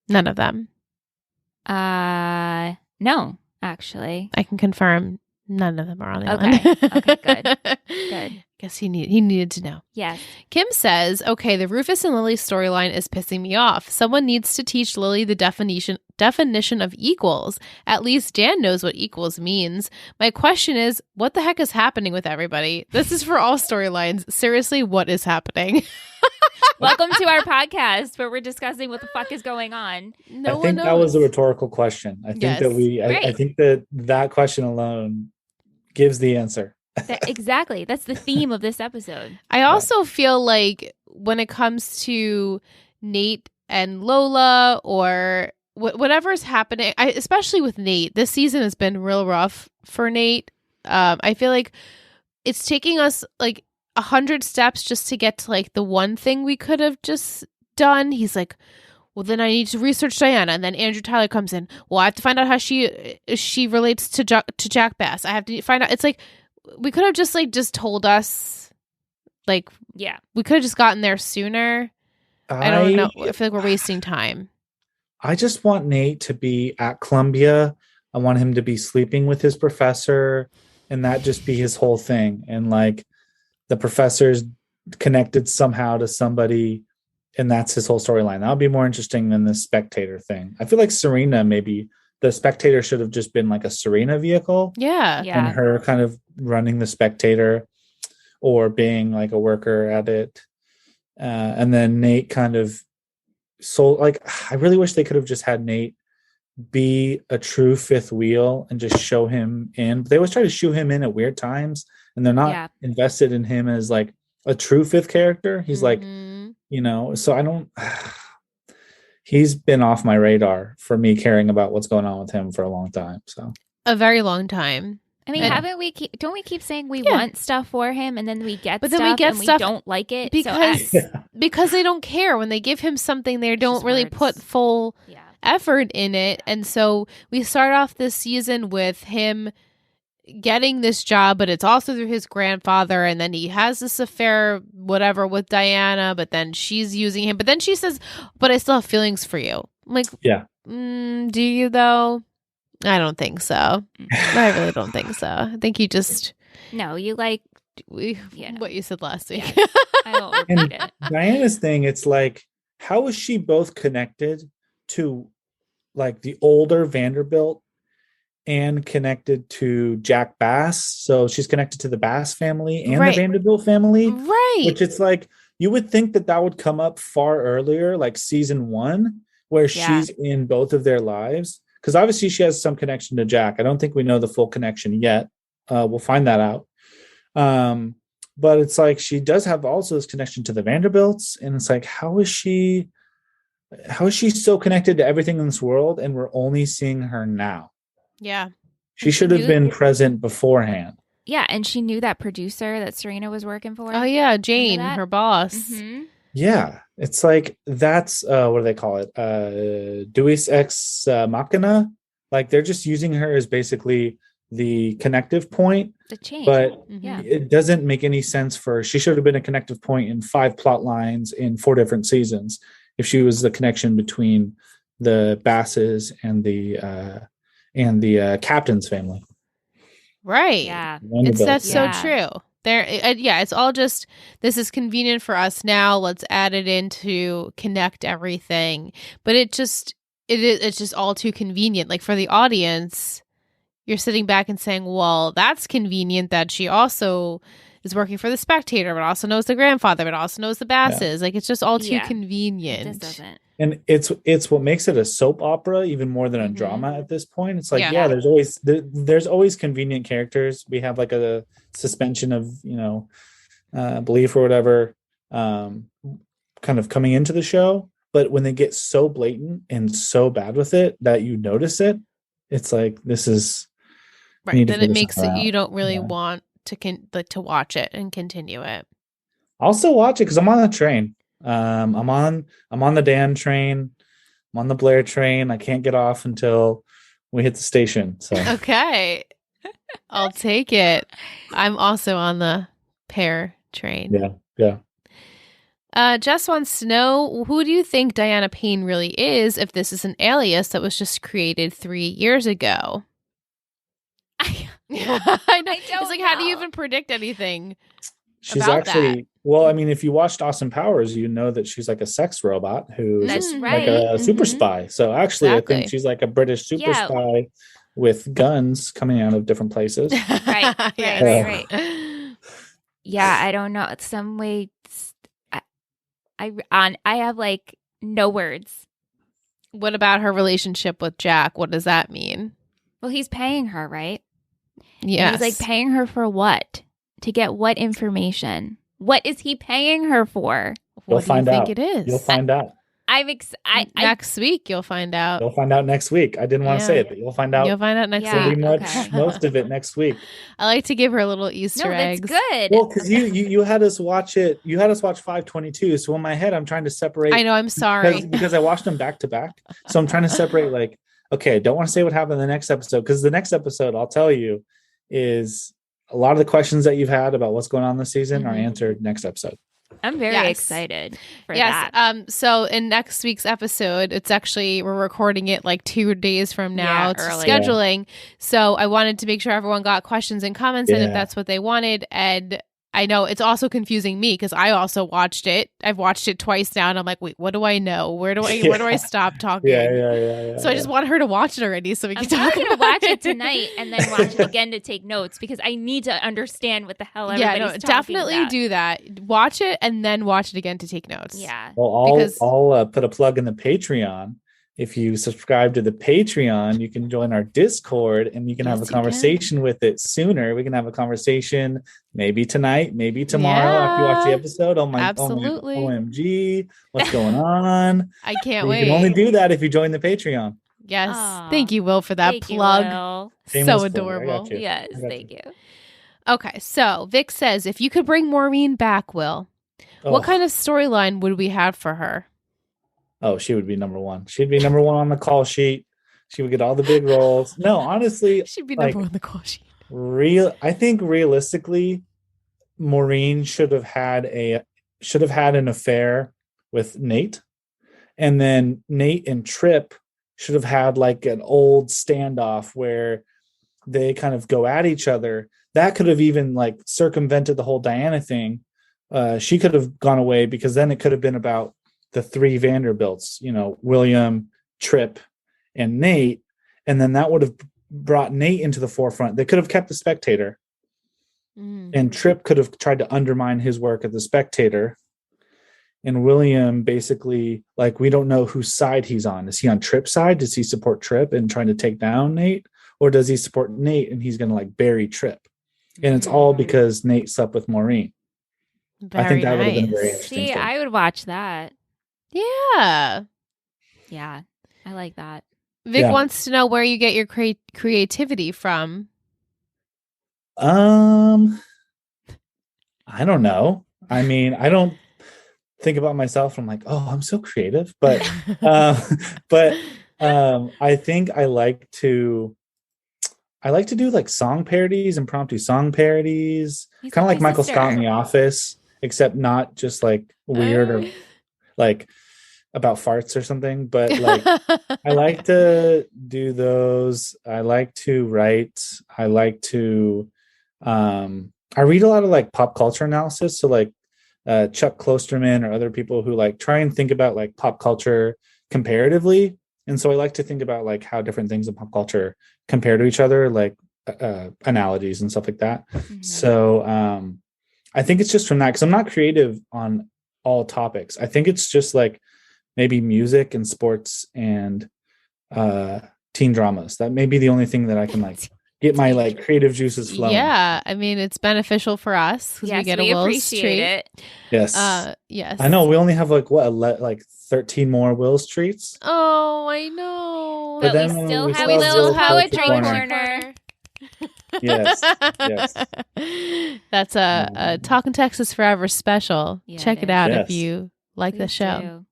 None of them. no, actually, I can confirm None of them are on the Okay. island. Okay, good. Good. Guess he needed to know. Yes. Kim says, okay, the Rufus and Lily storyline is pissing me off. Someone needs to teach Lily the definition of equals. At least Dan knows what equals means. My question is, what the heck is happening with everybody? This is for all storylines. Seriously, what is happening? Welcome to our podcast where we're discussing what the fuck is going on. I think that was a rhetorical question. I think Yes. that I think that question alone gives the answer. Exactly. That's the theme of this episode. I also feel like when it comes to Nate and Lola or whatever's happening, especially with Nate, this season has been real rough for Nate. I feel like it's taking us like 100 steps just to get to like the one thing we could have just done. He's like, well, then I need to research Diana. And then Andrew Tyler comes in. Well, I have to find out how she relates to Jack Bass. I have to find out. It's like, we could have just told us, like, yeah, we could have just gotten there sooner. I don't know. I feel like we're wasting time. I just want Nate to be at Columbia. I want him to be sleeping with his professor and that just be his whole thing. And like the professor's connected somehow to somebody and that's his whole storyline. That would be more interesting than the Spectator thing. I feel like Serena, maybe the Spectator should have just been like a Serena vehicle. Yeah. And her kind of running the Spectator or being like a worker at it. And then Nate kind of I really wish they could have just had Nate be a true fifth wheel and just show him in. But they always try to shoe him in at weird times and they're not invested in him as like a true fifth character. He's like, so I don't, he's been off my radar for me caring about what's going on with him for a long time. So a very long time. I mean, don't we keep saying we want stuff for him and then we get stuff and we don't like it? Because they don't care. When they give him something, they don't really put full effort in it. And so we start off this season with him getting this job, but it's also through his grandfather. And then he has this affair, whatever, with Diana, but then she's using him. But then she says, but I still have feelings for you. I'm like, do you though? I don't think so. I really don't think so. I think you just... No, you like... what you said last week. Yeah, I won't repeat it. Diana's thing, it's like, how is she both connected to like the older Vanderbilt and connected to Jack Bass? So she's connected to the Bass family and the Vanderbilt family. Right. Which it's like, you would think that would come up far earlier, like season 1, where she's in both of their lives. Because obviously she has some connection to Jack. I don't think we know the full connection yet. We'll find that out. But it's like she does have also this connection to the Vanderbilts. And it's like, how is she so connected to everything in this world? And we're only seeing her now. Yeah. She should have been present beforehand. Yeah. And she knew that producer that Serena was working for. Oh, yeah. Jane, her boss. Mm-hmm. Yeah. It's like, that's, what do they call it? Deus Ex Machina. Like they're just using her as basically the connective point. The chain. But it doesn't make any sense she should have been a connective point in 5 plot lines in 4 different seasons. If she was the connection between the Basses and the captain's family. Right. Yeah. That's so true. It's all just, this is convenient for us now. Let's add it in to connect everything. But it's just all too convenient. Like for the audience, you're sitting back and saying, well, that's convenient that she also is working for the Spectator, but also knows the grandfather, but also knows the Basses. Like it's just all too convenient. It just doesn't. And it's what makes it a soap opera even more than a drama at this point. It's like, there's always convenient characters. We have like a suspension of, belief or whatever, kind of coming into the show. But when they get so blatant and so bad with it that you notice it, it's like, this is right. Then it makes it, you don't really want to watch it and continue it. I'll still watch it because I'm on the train. I'm on the Dan train. I'm on the Blair train. I can't get off until we hit the station. So okay, I'll take it. I'm also on the Pear train. Jess wants to know, who do you think Diana Payne really is if this is an alias that was just created 3 years ago? I know. I don't It's like, how do you know. even predict anything? She's about actually well, I mean, if you watched Austin Powers, you know that she's like a sex robot who's That's Mm. like right. a super Mhm. spy. So actually, I Exactly. think she's like a British super Yeah. spy with guns coming out of different places. Right. Yes. Yeah, I don't know. It's some way. I have like no words. What about her relationship with Jack? What does that mean? Well, he's paying her, right? And Yes. he's like paying her for what? To get what information? What is he paying her for? You'll What do you find think out. it is? You'll find out. Next week, you'll find out. You'll find out next week. I didn't want to say Yeah. it, but you'll find out You'll find out next Yeah. week. pretty much okay. most of it next week. I like to give her little Easter No, that's eggs. good. Well, because you had us watch it. You had us watch 522. So in my head, I'm trying to separate. I know. I'm sorry. Because I watched them back to back. So I'm trying to separate. Like, okay, I don't want to say what happened in the next episode because the next episode, I'll tell you, is a lot of the questions that you've had about what's going on this season are Mhm. answered next episode. I'm very Yes. excited for Yes. that. So in next week's episode, it's actually we're recording it like 2 days from now. Yeah, It's early. scheduling. So I wanted to make sure everyone got questions and comments, and if Yeah. that's what they wanted. And I know it's also confusing me because I also watched it. I've watched it twice now, and I'm like, wait, what do I know? Where do I stop talking? Yeah. So I just want her to watch it already, so we can I'm talk probably gonna about watch it tonight and then watch it again to take notes because I need to understand what the hell Yeah, everybody's no, talking definitely about. do that. Watch it and then watch it again to take notes. Yeah. Well, Because- I'll put a plug in the Patreon. If you subscribe to the Patreon, you can join our Discord and you can have Yes, a you can. conversation with it sooner. We can have a conversation maybe tonight, maybe tomorrow after you watch the Yeah, episode. absolutely. OMG, what's going on? I can't You wait. can only do that if you join the Patreon. Yes. Aw. Thank you, Will, for that Thank you, plug. Will. Shameless So plug. I adorable. got you. Yes, I got thank you. Okay, so Vic says, if you could bring Maureen back, Will, what Oh. kind of storyline would we have for her? Oh, she would be number one. She'd be number one on the call sheet. She would get all the big roles. No, honestly, She'd be like, number one on the call sheet. I think realistically, Maureen should have had an affair with Nate, and then Nate and Trip should have had like an old standoff where they kind of go at each other. That could have even like circumvented the whole Diana thing. She could have gone away because then it could have been about the three Vanderbilts, William, Trip, and Nate. And then that would have brought Nate into the forefront. They could have kept the Spectator, and Trip could have tried to undermine his work at the Spectator. And William basically, like, we don't know whose side he's on. Is he on Trip's side? Does he support Trip and trying to take down Nate? Or does he support Nate and he's going to like bury Trip? And it's all because Nate slept with Maureen. Very I think that would have been nice. very interesting. See, story. I would watch that. Yeah. Yeah, I like that. Vic Yeah. wants to know where you get your creativity from. I don't know. I mean, I don't think about myself. I'm like, oh, I'm so creative, but I think I like to do like song parodies, impromptu song parodies, He's kind of like like my Michael Scott in sister. The Office, except not just like weird or like about farts or something. But like, I like to do those. I like to write. I like to. I read a lot of like pop culture analysis. So like Chuck Klosterman or other people who like try and think about like pop culture comparatively. And so I like to think about like how different things in pop culture compare to each other, like analogies and stuff like that. Mhm. So I think it's just from that, because I'm not creative on all topics. I think it's just like maybe music and sports and teen dramas. That may be the only thing that I can like get my like creative juices flowing. Yeah, I mean, it's beneficial for us because we Yes, get a we Will's appreciate treat. it. Yes. Yes. I know we only have like like 13 more Will's treats. Oh, I know. But we then still we have still Will's have Poetry Poetry Corner. Yes. Yes. That's a Talking Texas Forever special. Yeah, Check it it out is. if you like the Please show.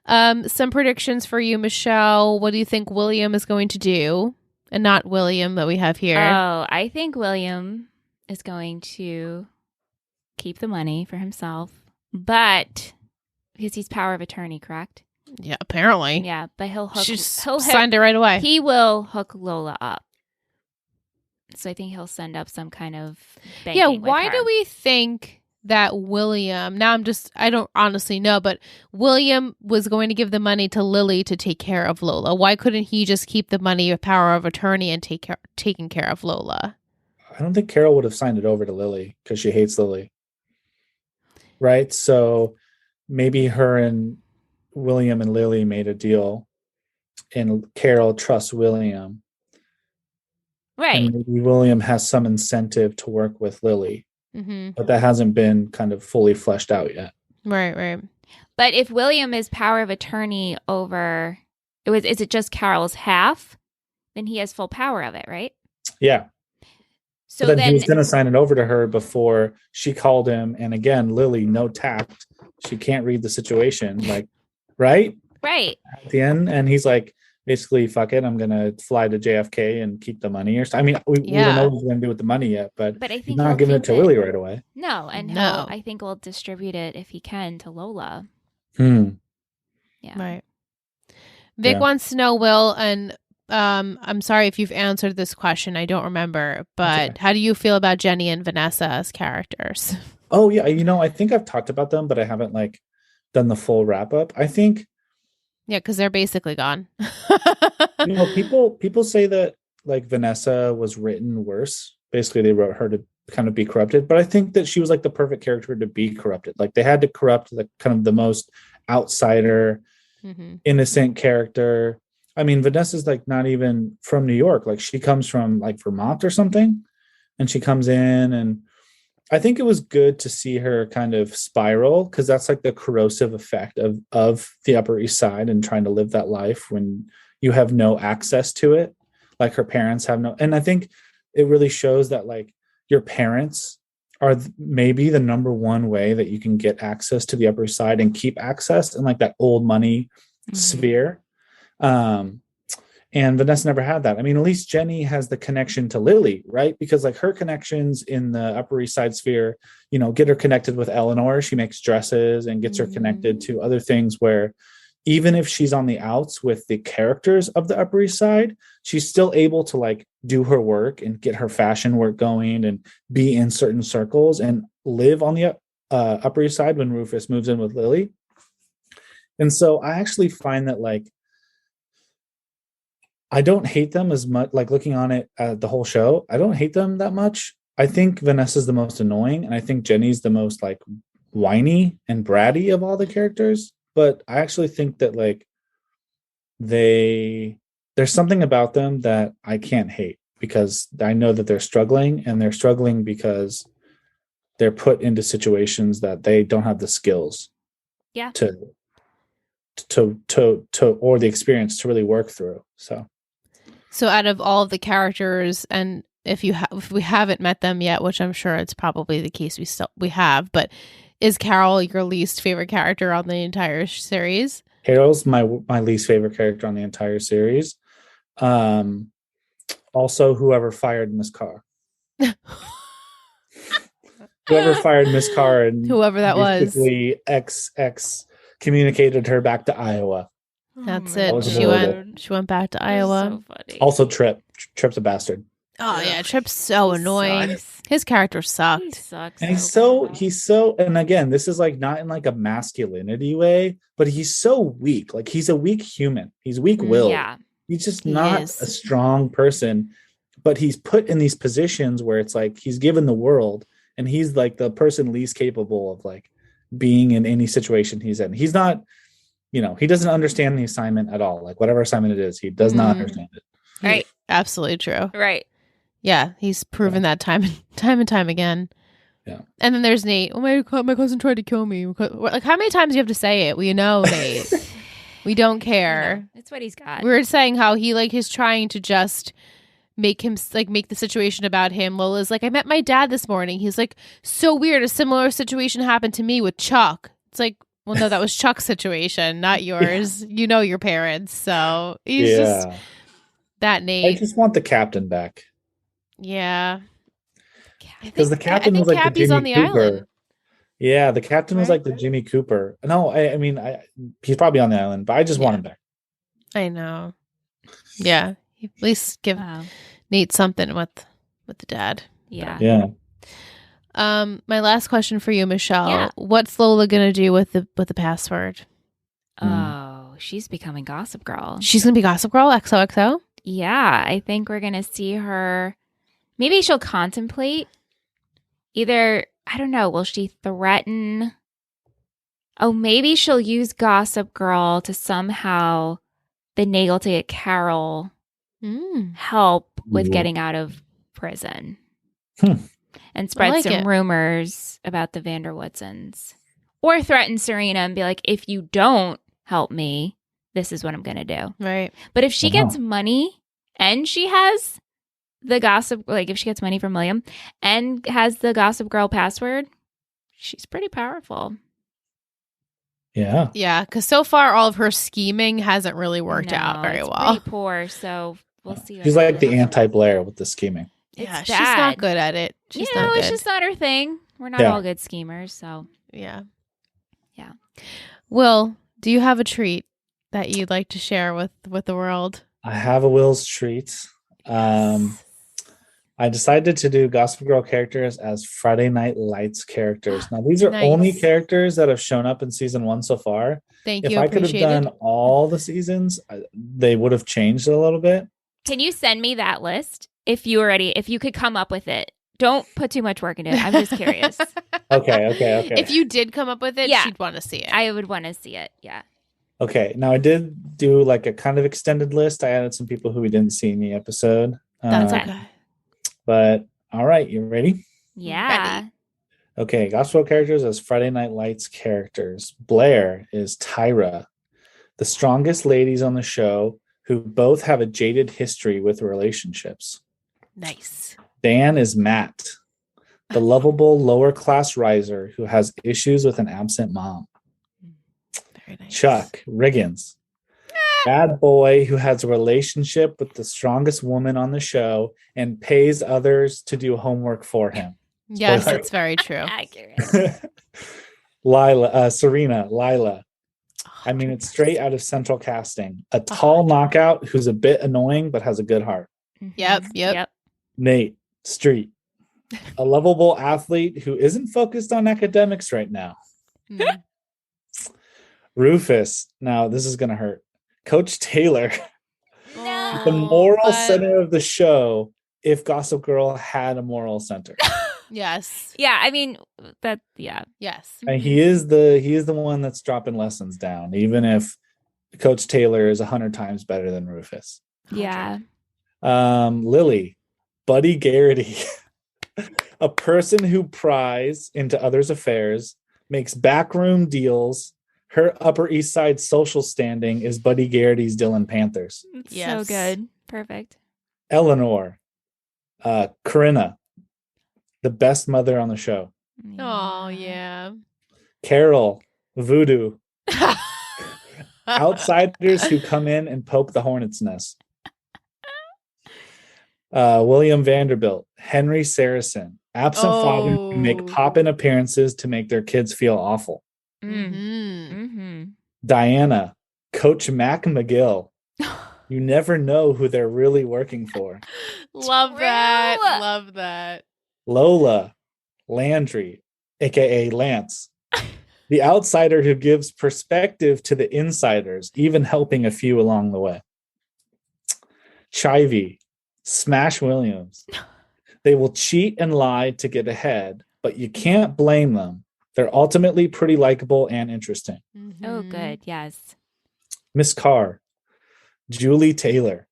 do. Some predictions for you, Michelle. What do you think William is going to do? And not William that we have here. Oh, I think William is going to keep the money for himself, but because he's power of attorney, correct? Yeah, apparently. Yeah, but he'll She hook. signed it right away. He will hook Lola up. So I think he'll send up some kind of Yeah, banking with why her. do we think that William, now I don't honestly know, but William was going to give the money to Lily to take care of Lola. Why couldn't he just keep the money of power of attorney and taking care of Lola? I don't think Carol would have signed it over to Lily because she hates Lily. Right? So maybe her and William and Lily made a deal and Carol trusts William. Right. And maybe William has some incentive to work with Lily. Mm-hmm. But that hasn't been kind of fully fleshed out yet. Right. But if William is power of attorney over, is it just Carol's half? Then he has full power of it, right? Yeah. So but then he then was going to sign it over to her before she called him. And again, Lily, no tact. She can't read the situation. Like, right? Right. At the end. And he's like, basically, fuck it. I'm going to fly to JFK and keep the money. I mean, we don't know what he's going to do with the money yet, but I think he's not giving it to Lily right away. No. And I think we'll distribute it if he can to Lola. Yeah. Right. Vic wants to know, Will, and I'm sorry if you've answered this question. I don't remember, but okay. How do you feel about Jenny and Vanessa as characters? Oh, yeah. I think I've talked about them, but I haven't done the full wrap up. I think. Yeah, because they're basically gone. People say that Vanessa was written worse. Basically, they wrote her to kind of be corrupted, but I think that she was the perfect character to be corrupted. They had to corrupt kind of the most outsider, innocent character. I mean, Vanessa's not even from New York. She comes from Vermont or something, and she comes in, and I think it was good to see her kind of spiral because that's the corrosive effect of the Upper East Side and trying to live that life when you have no access to it. Her parents have no, and I think it really shows that your parents are maybe the number one way that you can get access to the Upper East Side and keep access in that old money sphere. And Vanessa never had that. I mean, at least Jenny has the connection to Lily, right? Because her connections in the Upper East Side sphere, get her connected with Eleanor. She makes dresses and gets her connected to other things where even if she's on the outs with the characters of the Upper East Side, she's still able to do her work and get her fashion work going and be in certain circles and live on the Upper East Side when Rufus moves in with Lily. And so I actually find that I don't hate them as much, looking on it the whole show. I don't hate them that much. I think Vanessa's the most annoying, and I think Jenny's the most whiny and bratty of all the characters. But I actually think that there's something about them that I can't hate because I know that they're struggling, and they're struggling because they're put into situations that they don't have the skills to or the experience to really work through. So out of all of the characters, and if we haven't met them yet, which I'm sure it's probably the case we have, but is Carol your least favorite character on the entire series? Carol's my least favorite character on the entire series. Also, whoever fired Miss Carr. Whoever fired Miss Carr and whoever that was, X communicated her back to Iowa. That's it. She went back to Iowa. So funny. Also, Trip's a bastard. Oh yeah, Trip's so annoying. Sucks. His character sucked. He sucks. And he's so, and again, this is not in a masculinity way, but he's so weak. He's a weak human. He's weak-willed. Yeah. He's just not a strong person, but he's put in these positions where it's he's given the world, and he's the person least capable of being in any situation he's in. He's not, he doesn't understand the assignment at all. Whatever assignment it is, he does not understand it. Right. Absolutely true. Right. Yeah, he's proven that time and time again. Yeah. And then there's Nate. Oh my cousin tried to kill me. How many times do you have to say it? We know, Nate. We don't care. It's what he's got. We were saying how he he's trying to just make him make the situation about him. Lola's I met my dad this morning. He's so weird. A similar situation happened to me with Chuck. It's well, no, that was Chuck's situation, not yours. Yeah. You know your parents, so he's just that Nate. I just want the captain back. Yeah, because the captain was Cappy's the on the Cooper. island. Yeah, the captain was the Jimmy Cooper. No, I mean, he's probably on the island, but I just want him back. I know. Yeah, at least give Nate something with with the dad. Yeah. Yeah. My last question for you, Michelle. Yeah. What's Lola gonna do with the password? Oh, she's becoming Gossip Girl. She's gonna be Gossip Girl XOXO. Yeah, I think we're going to see her. Maybe she'll contemplate. Either, I don't know, will she threaten? Oh, maybe she'll use Gossip Girl to somehow finagle to get Carol help with Ooh. getting out of prison. And I spread like some it. rumors about the Vanderwoodsons. Or threaten Serena and be like, if you don't help me, this is what I'm going to do. Right. But if she Wow. gets money and she has the Gossip, like if she gets money from William and has the Gossip Girl password, she's pretty powerful. Yeah. Yeah, because so far all of her scheming hasn't really worked out very it's well. pretty poor, so we'll see. She's like the anti-Blair with the scheming. Yeah, It's she's not bad. good at it. She's You know, not it's good. just not her thing. We're not Yeah. all good schemers, so. Yeah. Yeah. Will, do you have a treat that you'd like to share with the world? I have a Will's treat. I decided to do Gossip Girl characters as Friday Night Lights characters. Now, these are Nice. only characters that have shown up in season 1 so far. Thank If you. I could have Appreciate done it. all the seasons, they would have changed a little bit. Can you send me that list if you could come up with it? Don't put too much work into it. I'm just curious. Okay. If you did come up with it, Yeah. she'd want to see it. I would want to see it. Yeah. Okay, now I did do like a kind of extended list. I added some people who we didn't see in the episode. That's Uh, okay. But all right, you ready? Yeah. Okay, Gospel characters as Friday Night Lights characters. Blair is Tyra, the strongest ladies on the show who both have a jaded history with relationships. Nice. Dan is Matt, the lovable lower class riser who has issues with an absent mom. Very nice. Chuck Riggins, bad boy who has a relationship with the strongest woman on the show and pays others to do homework for him. Yes, Spoiler. it's very true. Accurate. Lila. I mean, it's straight out of Central Casting. A tall knockout who's a bit annoying but has a good heart. Yep. Nate Street, a lovable athlete who isn't focused on academics right now. Mm. Rufus. Now, this is going to hurt. Coach Taylor, No. the moral but- center of the show. If Gossip Girl had a moral center, Yes. Yeah, I mean that. Yeah. Yes. and he is the one that's dropping lessons down, even if Coach Taylor is 100 times better than Rufus. Yeah. Lily, Buddy Garrity, a person who pries into others' affairs, makes backroom deals. Her Upper East Side social standing is Buddy Garrity's Dylan Panthers. It's so Yes. good. Perfect. Eleanor, Corinna, the best mother on the show. Oh yeah. Carol, Voodoo, outsiders who come in and poke the hornet's nest. William Vanderbilt, Henry Saracen, absent fathers who make Oh. pop-in appearances to make their kids feel awful. Mm. Mhm. Mm-hmm. Diana, Coach Mac McGill. You never know who they're really working for. Love True. that. Love that. Lola, Landry, aka Lance, the outsider who gives perspective to the insiders, even helping a few along the way. Chivy, Smash Williams. They will cheat and lie to get ahead, but you can't blame them. They're ultimately pretty likable and interesting. Oh, Mhm. good. Yes. Miss Carr, Julie Taylor.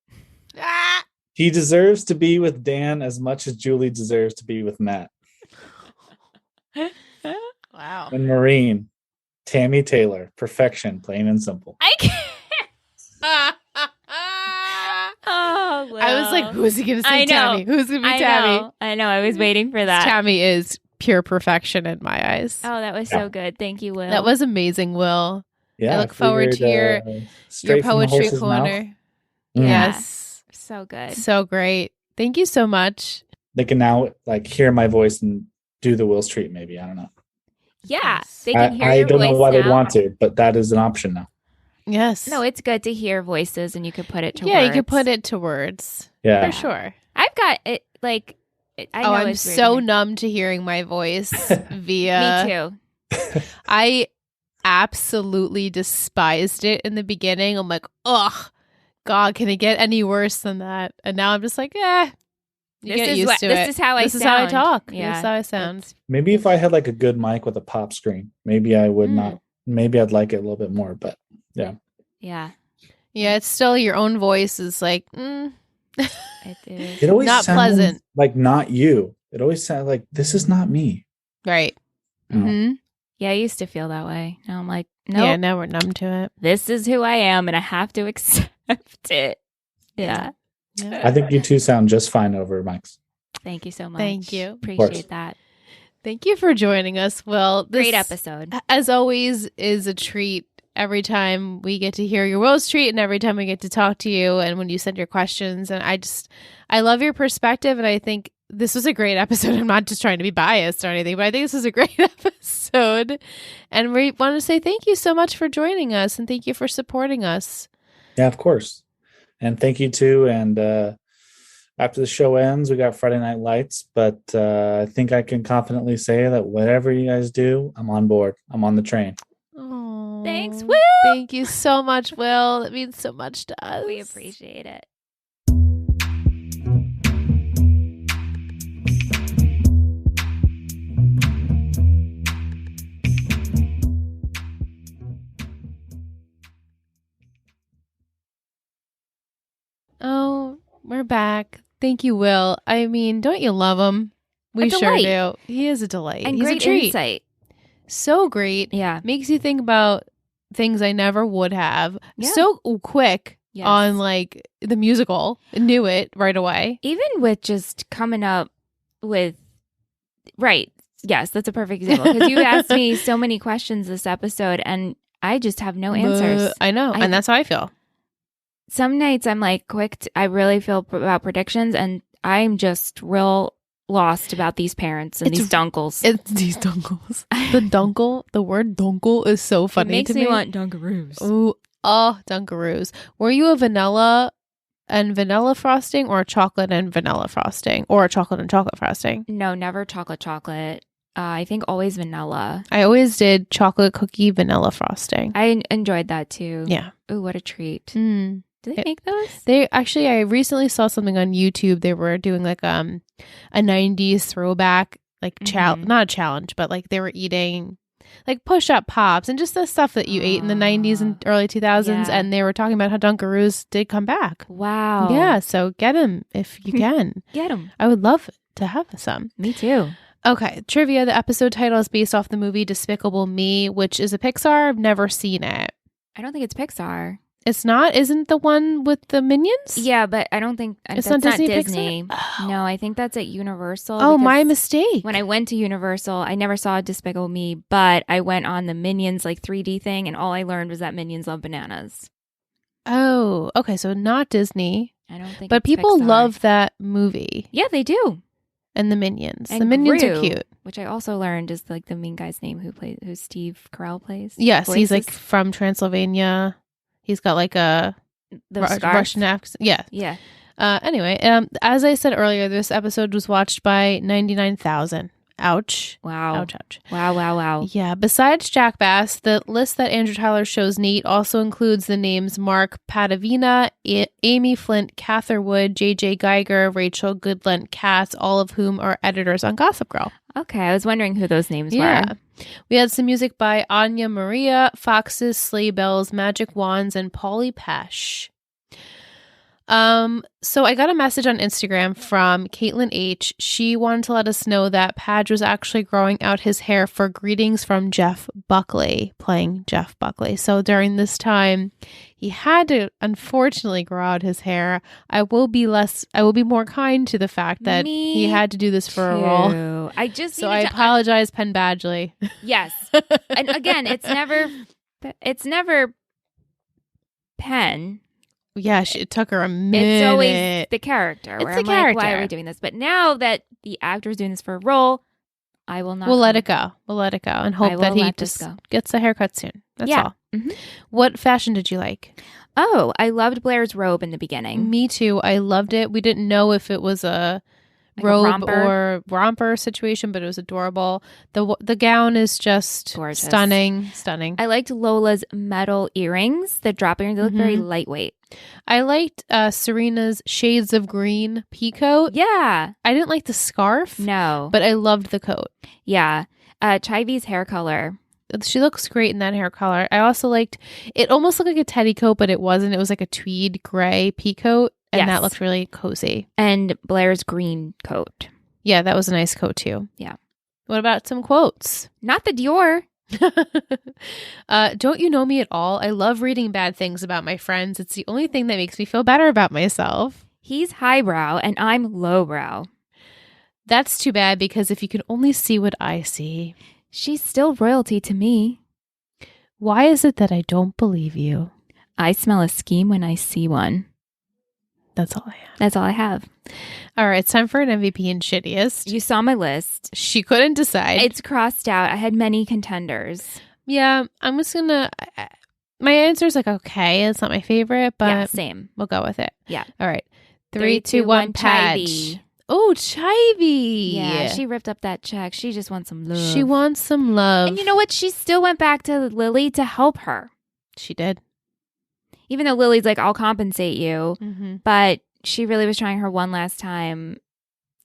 Ah! He deserves to be with Dan as much as Julie deserves to be with Matt. Wow. And Maureen, Tammy Taylor, perfection, plain and simple. I can't. I Oh, was like, who's he gonna say? I know. Tammy? Who's gonna be Tammy? I know. I was waiting for that. Tammy is pure perfection in my eyes. Oh, that was Yeah. so good. Thank you, Will. That was amazing, Will. Yeah, I look forward to your straight from the poetry horse's mouth. corner. Mm. Yes. so good. So great. Thank you so much. They can now like hear my voice and do the Will's treat. Maybe I don't know. Yeah, Yes. they can hear I your don't know voice why now. they'd want to, but that is an option now. Yes. No, it's good to hear voices, and you could put it to yeah, words. you could put it to words Yeah, for sure. I've got it. Like I know I'm it's weird so to me. numb to hearing my voice via. Me too. I absolutely despised it in the beginning. I'm like, ugh, God, can it get any worse than that? And now I'm just like, you get used to it. This is how I This sound. is how I talk. Yeah, This is how I sound. Maybe if I had like a good mic with a pop screen, maybe I would not. Maybe I'd like it a little bit more. But yeah. Yeah. Yeah, it's still your own voice is like, It is. It always Not sounds pleasant. like not you. It always sounds like this is not me. right. You know? Mm-hmm. Yeah, I used to feel that way. Now I'm like, no, Yeah, now we're numb to it. this is who I am, and I have to accept it. Yeah. I think you two sound just fine over mics. Thank you so much. Thank you. course. Appreciate that. Thank you for joining us, Will. This, Great episode. as always, is a treat. Every time we get to hear your Will's treat, and every time we get to talk to you, and when you send your questions, and I love your perspective, and I think this was a great episode. I'm not just trying to be biased or anything, but I think this was a great episode, and we want to say thank you so much for joining us, and thank you for supporting us. Yeah, of course. And thank you too. And after the show ends, we got Friday Night Lights, but I think I can confidently say that whatever you guys do, I'm on board. I'm on the train. Oh, Thanks, Will. Thank you so much, Will. It means so much to us. We appreciate it. Oh, we're back. Thank you, Will. I mean, don't you love him? We sure do. He is a delight. And He's great a treat. insight. So great. Yeah. Makes you think about things I never would have. Yeah. So quick Yes. on like the musical. Knew it right away. Even with just coming up with, right. Yes, that's a perfect example. Because you asked me so many questions this episode, and I just have no answers. I know. And that's how I feel. Some nights I'm like I really feel about predictions, and I'm just real lost about these parents and these dunkles. It's these dunkles. The dunkel, the word dunkel is so funny It makes to me. me want Dunkaroos. Ooh, Dunkaroos. Were you a vanilla and vanilla frosting, or a chocolate and vanilla frosting, or a chocolate and chocolate frosting? No, never chocolate. I think always vanilla. I always did chocolate cookie vanilla frosting. I enjoyed that too. Yeah. Ooh, what a treat. Mm. Do they make those? They actually, I recently saw something on YouTube. They were doing like a 90s throwback, like not a challenge, but like they were eating like push-up pops and just the stuff that you ate in the 90s and early 2000s. Yeah. And they were talking about how Dunkaroos did come back. Wow. Yeah, so get them if you can. Get them. I would love to have some. Me too. Okay, trivia. The episode title is based off the movie Despicable Me, which is a Pixar. I've never seen it. I don't think it's Pixar. It's not? Isn't the one with the Minions? Yeah, but I don't think It's that's not Disney, Disney. Pixar? No, I think that's at Universal. Oh, my because mistake. When I went to Universal, I never saw Despicable Me, but I went on the Minions like 3D thing, and all I learned was that Minions love bananas. Oh, okay. So not Disney. I don't think But it's people Pixar. love that movie Yeah, they do. and the Minions. And the Minions are Gru, cute. Which I also learned is like the main guy's name who Steve Carell plays. Yes, he's like Voices. from Transylvania. He's got like a The scarf. Russian accent. Yeah. Yeah. Anyway, as I said earlier, this episode was watched by 99,000. Ouch. Wow. Ouch, ouch. Wow. Yeah, besides Jack Bass, the list that Andrew Tyler shows Nate also includes the names Mark Patavina, Amy Flint, Catherwood, JJ Geiger, Rachel Goodland, Katz, all of whom are editors on Gossip Girl. Okay, I was wondering who those names Yeah. were. We had some music by Anya Maria, Foxes, Sleigh Bells, Magic Wands, and Polly Pesh. So I got a message on Instagram from Caitlin H. She wanted to let us know that Padge was actually growing out his hair for greetings from Jeff Buckley, playing Jeff Buckley. So during this time, he had to unfortunately grow out his hair. I will be more kind to the fact that he had to do this for a role. I just So I apologize, Penn Badgley. Yes. And again, it's never Penn. Yeah, it took her a minute. It's always the character. It's where the I'm character. Like, why are we doing this? But now that the actor is doing this for a role, I will not. We'll let it go. We'll let it go and hope that he just gets a haircut soon. That's all. Mm-hmm. What fashion did you like? Oh, I loved Blair's robe in the beginning. Me too. I loved it. We didn't know if it was a Like a robe or romper situation, but it was adorable. The gown is just Gorgeous. stunning. I liked Lola's metal earrings, the drop earrings. They look very lightweight. I liked Serena's shades of green pea coat. Yeah. I didn't like the scarf. No. But I loved the coat. Yeah. Chivy's hair color. She looks great in that hair color. I also liked, it almost looked like a teddy coat, but it wasn't. It was like a tweed gray pea coat. And that looked really cozy. And Blair's green coat. Yeah, that was a nice coat too. Yeah. What about some quotes? Not the Dior. Don't you know me at all? I love reading bad things about my friends. It's the only thing that makes me feel better about myself. He's highbrow and I'm lowbrow. That's too bad because if you can only see what I see. She's still royalty to me. Why is it that I don't believe you? I smell a scheme when I see one. That's all I have. That's all I have. All right, it's time for an MVP and shittiest. You saw my list. She couldn't decide. It's crossed out. I had many contenders. Yeah, I'm just gonna. My answer's like okay. It's not my favorite, but yeah, same. We'll go with it. Yeah. All right. 3, 2, 1. Padge. Oh, Chivy. Yeah, she ripped up that check. She just wants some love. She wants some love. And you know what? She still went back to Lily to help her. She did. Even though Lily's like, I'll compensate you. Mm-hmm. But she really was trying her one last time.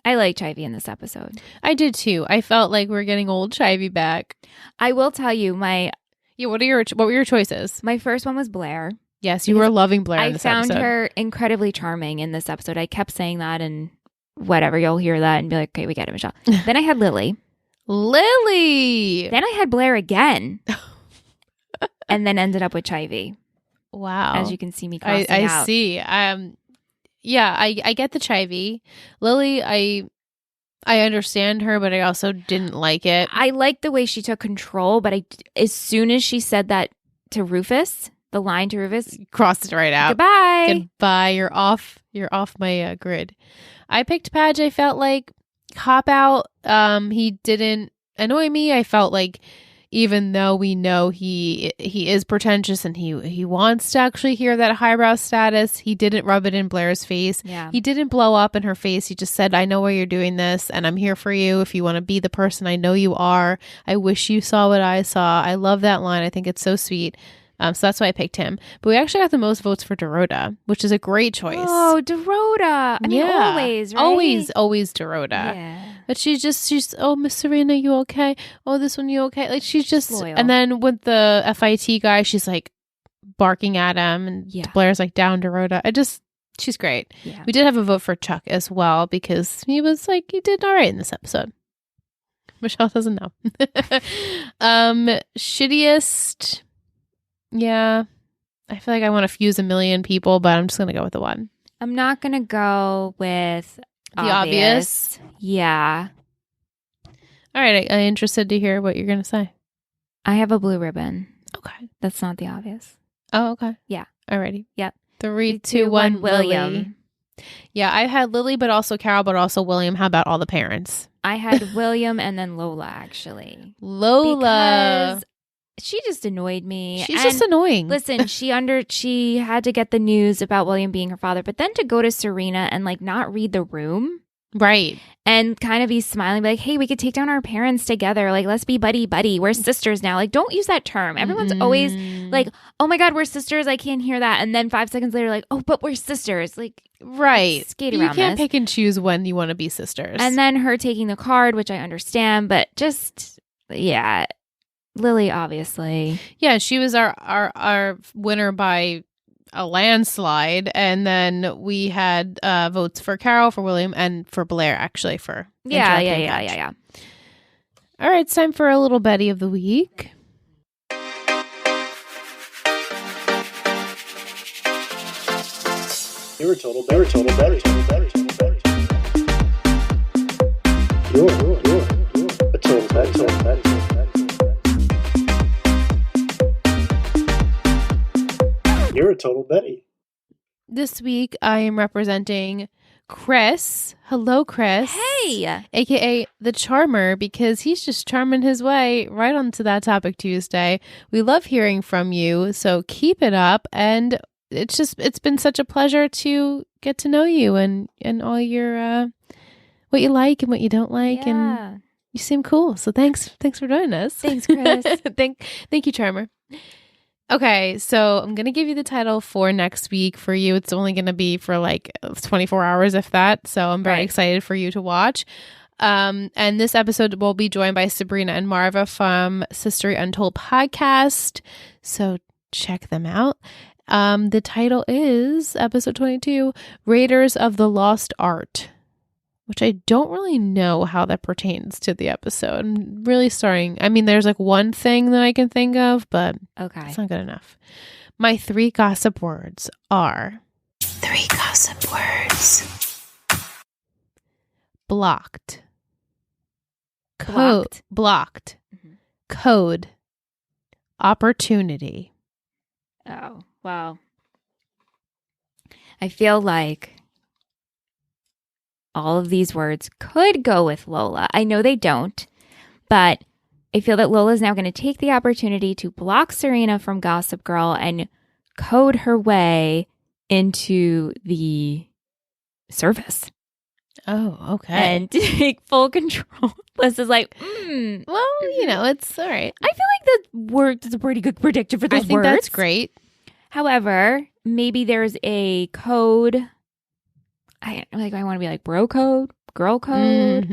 I like Chivy in this episode. I did too. I felt like we're getting old Chivy back. I will tell you what were your choices? My first one was Blair. Yes, you were loving Blair in this episode. I found her incredibly charming in this episode. I kept saying that and whatever. You'll hear that and be like, okay, we get it, Michelle. Then I had Lily. Lily! Then I had Blair again. And then ended up with Chivy. Wow. As you can see me crossing I out. see. Yeah, I get the Chivy. Lily, I understand her, but I also didn't like it. I liked the way she took control, but as soon as she said that to Rufus, the line to Rufus, crossed it right out. Goodbye. You're off my grid. I picked Padge. I felt like cop out. He didn't annoy me. I felt like even though we know he is pretentious and he wants to actually hear that highbrow status, he didn't rub it in Blair's face. Yeah. He didn't blow up in her face. He just said, I know why you're doing this and I'm here for you. If you want to be the person I know you are, I wish you saw what I saw. I love that line. I think it's so sweet. So that's why I picked him. But we actually got the most votes for Dorota, which is a great choice. Oh, Dorota. I mean, always, right? Always Dorota. Yeah. But she's, oh, Miss Serena, you okay? Oh, this one, you okay? Like, she's just, loyal. And then with the FIT guy, she's like barking at him and Blair's like down Dorota. She's great. Yeah. We did have a vote for Chuck as well because he did all right in this episode. Michelle doesn't know. Shittiest. Yeah, I feel like I want to fuse a million people, but I'm just going to go with the one. I'm not going to go with the obvious. Yeah. All right, I'm interested to hear what you're going to say. I have a blue ribbon. Okay. That's not the obvious. Oh, okay. Yeah. Alrighty. Yep. 3, 2, 1, William. Lily. Yeah, I had Lily, but also Carol, but also William. How about all the parents? I had William and then Lola, actually. Lola. Because she just annoyed me. She's just annoying. Listen, she had to get the news about William being her father, but then to go to Serena and like not read the room. Right. And kind of be smiling, be like, hey, we could take down our parents together. Like, let's be buddy. We're sisters now. Like, don't use that term. Everyone's always like, oh my God, we're sisters. I can't hear that. And then 5 seconds later, like, oh, but we're sisters. Like, right. Skate around. You can't pick and choose when you want to be sisters. And then her taking the card, which I understand, but just, yeah. Lily, obviously. Yeah, she was our winner by a landslide, and then we had votes for Carol, for William, and for Blair, actually, for yeah. All right, it's time for a little Betty of the week. You're a total Betty. You're a total Betty. You're a total Betty. This week, I am representing Chris. Hello, Chris. Hey. AKA the Charmer, because he's just charming his way right onto that Topic Tuesday. We love hearing from you, so keep it up. And it's been such a pleasure to get to know you and all your what you like and what you don't like, and Yeah. you seem cool. So thanks for joining us. Thanks, Chris. Thank you, Charmer. Okay, so I'm going to give you the title for next week for you. It's only going to be for like 24 hours, if that. So I'm very excited for you to watch. And this episode will be joined by Sabrina and Marva from Sistery Untold podcast. So check them out. The title is episode 22, Raiders of the Lost Art, which I don't really know how that pertains to the episode. I'm really starting. I mean, there's like one thing that I can think of, but Okay. it's not good enough. My 3 gossip words are 3 gossip words. Blocked. Blocked. Mhm. Code. Opportunity. Oh, wow. I feel like all of these words could go with Lola. I know they don't, but I feel that Lola is now going to take the opportunity to block Serena from Gossip Girl and code her way into the service Oh, okay. and take full control. Liz is like, well, you know, it's all right. I feel like the word is a pretty good predictor for those I think words. that's great. However, maybe there's a code. I want to be like bro code, girl code.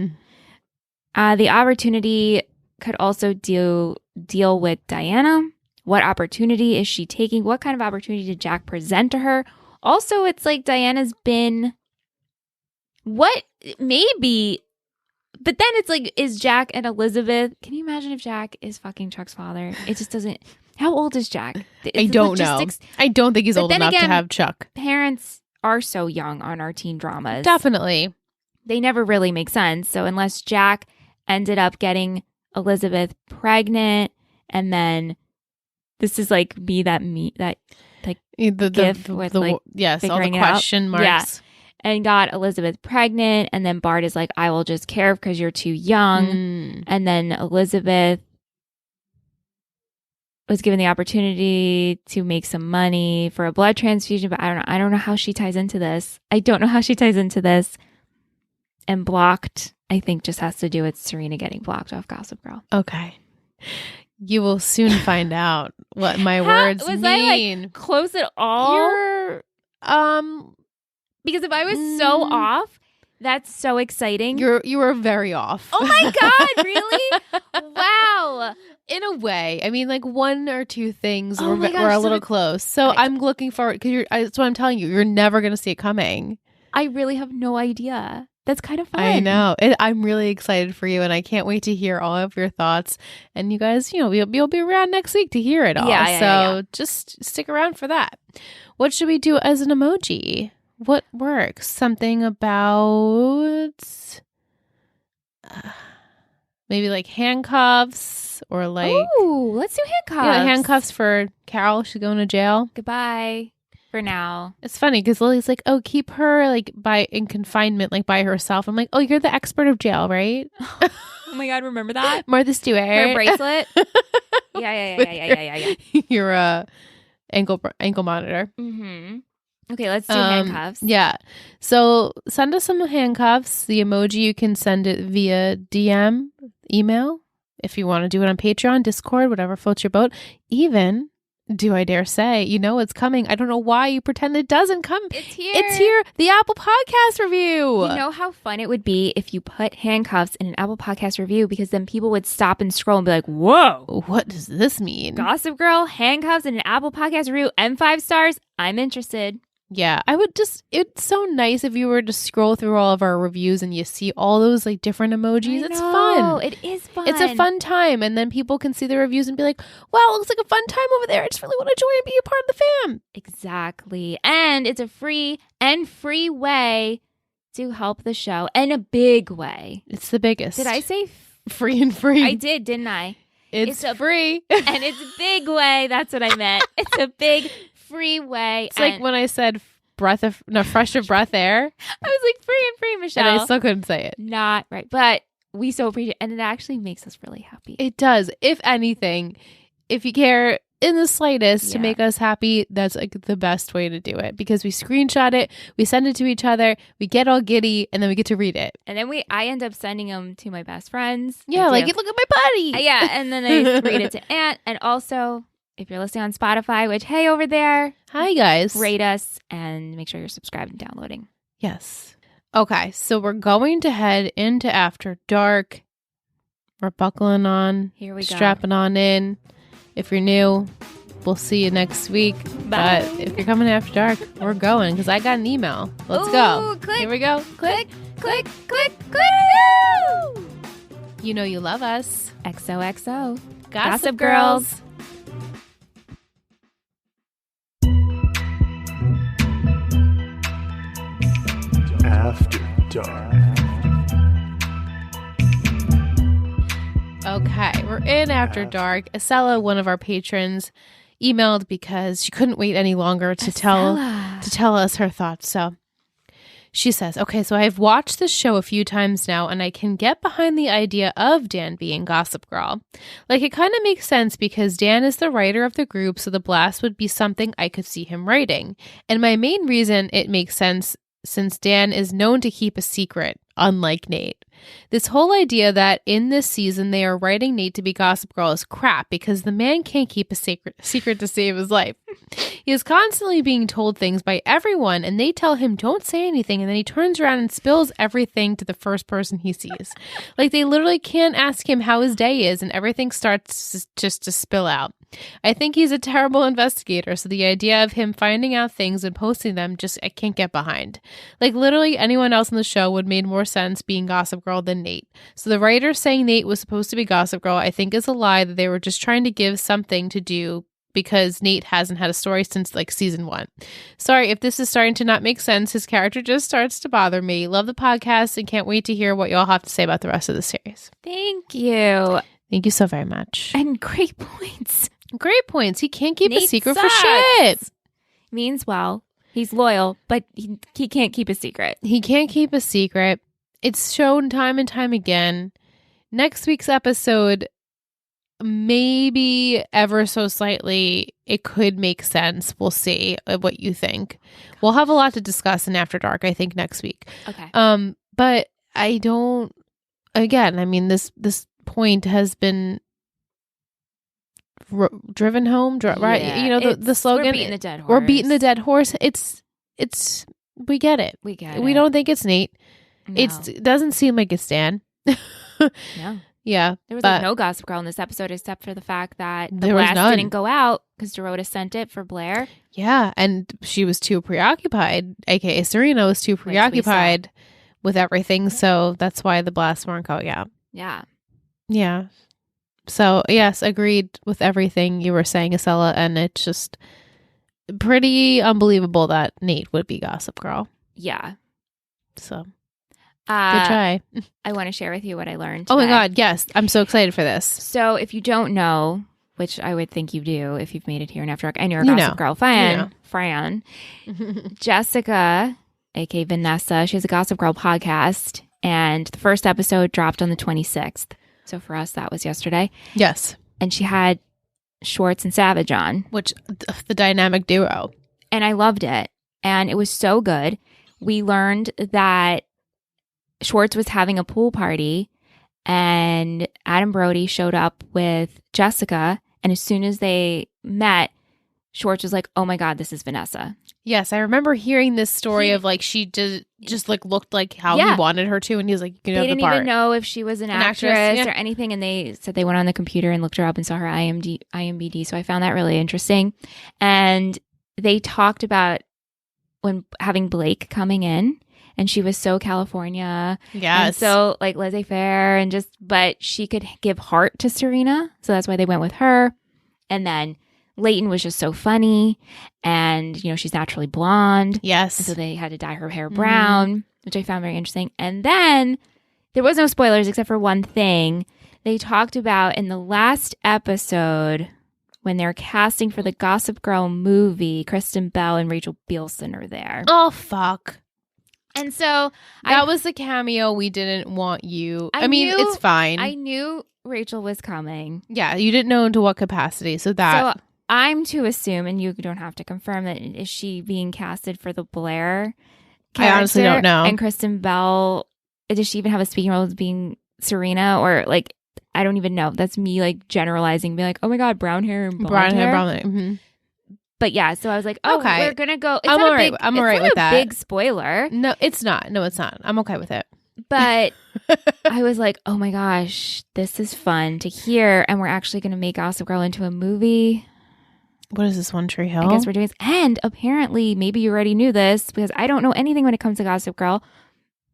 Mhm. The opportunity could also deal with Diana. What opportunity is she taking? What kind of opportunity did Jack present to her? Also, it's like Diana's been what maybe, but then it's like, is Jack and Elizabeth? Can you imagine if Jack is fucking Chuck's father? It just doesn't. How old is Jack? I don't know. I don't think he's But old then enough to again, have Chuck. Parents are so young on our teen dramas. Definitely. They never really make sense. So unless Jack ended up getting Elizabeth pregnant, and then this is like that gif with, like, yes, all the figuring it out. question marks. Yeah. And got Elizabeth pregnant, and then Bart is like, I will just care because you're too young. Mm. And then Elizabeth was given the opportunity to make some money for a blood transfusion, but I don't know how she ties into this. I don't know how she ties into this. And blocked, I think, just has to do with Serena getting blocked off Gossip Girl. Okay. You will soon find out what my words was mean. I like close at all? You're Because if I was so off, that's so exciting. you were very off. Oh my God, really? Wow. In a way, I mean, like 1 or 2 things Oh were my gosh, a so little close. So I'm looking forward because that's what I'm telling you. You're never going to see it coming. I really have no idea. That's kind of fun. I know. I'm really excited for you, and I can't wait to hear all of your thoughts. And you guys, you know, you'll be around next week to hear it all. So just stick around for that. What should we do as an emoji? What works? Something about maybe like handcuffs or like Ooh, let's do handcuffs. yeah, handcuffs for Carol. She's going to jail. Goodbye for now. It's funny because Lily's like, oh, keep her like in confinement, like by herself. I'm like, oh, you're the expert of jail, right? Oh my God, remember that? Martha Stewart. Her bracelet? Yeah. Your ankle monitor. Mm-hmm. Okay, let's do handcuffs. Yeah. So send us some handcuffs. The emoji, you can send it via DM, email, if you want to do it on Patreon, Discord, whatever floats your boat. Even, do I dare say, you know it's coming. I don't know why you pretend it doesn't come. It's here. It's here. The Apple Podcast review. You know how fun it would be if you put handcuffs in an Apple Podcast review, because then people would stop and scroll and be like, whoa. What does this mean? Gossip Girl, handcuffs in an Apple Podcast review, and 5 stars. I'm interested. Yeah, I would it's so nice if you were to scroll through all of our reviews and you see all those like different emojis. It's fun. It is fun. It's a fun time. And then people can see the reviews and be like, wow, it looks like a fun time over there. I just really want to join and be a part of the fam. Exactly. And it's a free way to help the show, and a big way. It's the biggest. Did I say free and free? I did, didn't I? It's free. And it's a big way. That's what I meant. It's a big free way. It's like when I said fresh of breath air. I was like, free, Michelle. And I still couldn't say it. Not right. But we so appreciate it. And it actually makes us really happy. It does. If anything, if you care in the slightest to Yeah. make us happy, that's like the best way to do it, because we screenshot it, we send it to each other, we get all giddy, and then we get to read it. And then I end up sending them to my best friends. Yeah, I like, do. look at my buddy. Yeah, and then I read it to Aunt. And also, if you're listening on Spotify, which, hey, over there, Hi, guys. rate us and make sure you're subscribed and downloading. Yes. Okay, so we're going to head into After Dark. We're buckling on, Here we go. strapping on in. If you're new, we'll see you next week. Bye. But if you're coming to After Dark, we're going, because I got an email. Let's Ooh, go. click, Here we go. Click, click, click, click. Woo! You know you love us. XOXO. Gossip Girls. After Dark. Okay, we're in After Dark. Acela, one of our patrons, emailed because she couldn't wait any longer to tell us her thoughts. So she says, okay, so I've watched this show a few times now, and I can get behind the idea of Dan being Gossip Girl. Like, it kind of makes sense because Dan is the writer of the group, so the blast would be something I could see him writing. And my main reason it makes sense, since Dan is known to keep a secret, unlike Nate. This whole idea that in this season they are writing Nate to be Gossip Girl is crap, because the man can't keep a secret to save his life. He is constantly being told things by everyone, and they tell him don't say anything, and then he turns around and spills everything to the first person he sees. Like, they literally can't ask him how his day is, and everything starts just to spill out. I think he's a terrible investigator, so the idea of him finding out things and posting them, I can't get behind. Like, literally anyone else in the show would made more sense being Gossip Girl than Nate. So the writer saying Nate was supposed to be Gossip Girl, I think, is a lie, that they were just trying to give something to do because Nate hasn't had a story since like season 1. Sorry if this is starting to not make sense. His character just starts to bother me. Love the podcast and can't wait to hear what y'all have to say about the rest of the series. Thank you. Thank you so very much. And great points. Great points. He can't keep a Nate secret sucks. for shit. Means well. He's loyal, but he can't keep a secret. He can't keep a secret. It's shown time and time again. Next week's episode, maybe ever so slightly, it could make sense. We'll see what you think. We'll have a lot to discuss in After Dark, I think, next week. Okay. But I don't. Again, I mean, this point has been driven home, right? Yeah, You know the slogan. We're beating the dead horse. We're beating the dead horse. It's. We get it. We get it. We don't think it's Nate. No. It doesn't seem like it's Dan. No. Yeah. There was but like no Gossip Girl in this episode except for the fact that the There was blast none. didn't go out because Dorota sent it for Blair. Yeah, and she was too preoccupied, aka Serena was too preoccupied with everything, so that's why the blasts weren't going out. Yeah. Yeah. So, yes, agreed with everything you were saying, Acela, and it's just pretty unbelievable that Nate would be Gossip Girl. Yeah. So, good try. I want to share with you what I learned Oh my today. God, yes. I'm so excited for this. So if you don't know, which I would think you do if you've made it here in After Dark, and you're a You Gossip know. Girl You know. Fran, Jessica, aka Vanessa, she has a Gossip Girl podcast, and the first episode dropped on the 26th. So for us, that was yesterday. Yes. And she had Schwartz and Savage on, Which, the dynamic duo. and I loved it. And it was so good. We learned that Schwartz was having a pool party, and Adam Brody showed up with Jessica. And as soon as they met, Schwartz was like, "Oh my God, this is Vanessa." Yes, I remember hearing this story of like she just like looked like how Yeah. he wanted her to, and he was like, "You know, They the didn't part." even know if she was an actress, actress yeah. or anything. And they said they went on the computer and looked her up and saw her IMDb. So I found that really interesting. And they talked about when having Blake coming in, and she was so California. And Yes. so like laissez-faire and but she could give heart to Serena. So that's why they went with her. And then Leighton was just so funny, and you know, she's naturally blonde. Yes. And so they had to dye her hair brown, which I found very interesting. And then there was no spoilers except for one thing. They talked about in the last episode when they're casting for the Gossip Girl movie, Kristen Bell and Rachel Bilson are there. Oh fuck. And so That was the cameo we didn't want you. I I mean, knew- it's fine. I knew Rachel was coming. Yeah, you didn't know into what capacity, so that So I'm to assume, and you don't have to confirm, that is she being casted for the Blair character? I honestly don't know. And Kristen Bell, does she even have a speaking role as being Serena? Or like, I don't even know. That's me like generalizing, be like, oh my God, brown hair and blonde hair. Mm-hmm. But yeah, so I was like, oh, Okay. we're gonna go. It's I'm not all a right. big, I'm all it's right not with a that. big spoiler. No, it's not. No, it's not. I'm okay with it. But I was like, oh my gosh, this is fun to hear. And we're actually going to make Gossip Girl into a movie. What is this, One Tree Hill? I guess we're doing this. And apparently, maybe you already knew this because I don't know anything when it comes to Gossip Girl.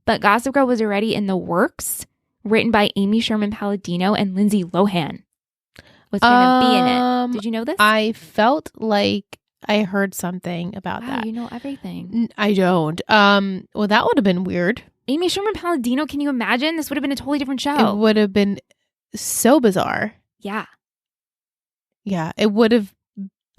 But Gossip Girl was already in the works, written by Amy Sherman Palladino and Lindsay Lohan was going to be in it. Did you know this? I felt like I heard something about Wow, that. you know everything. I don't. Well, that would have been weird. Amy Sherman Palladino, can you imagine? This would have been a totally different show. It would have been so bizarre. Yeah. Yeah, it would have.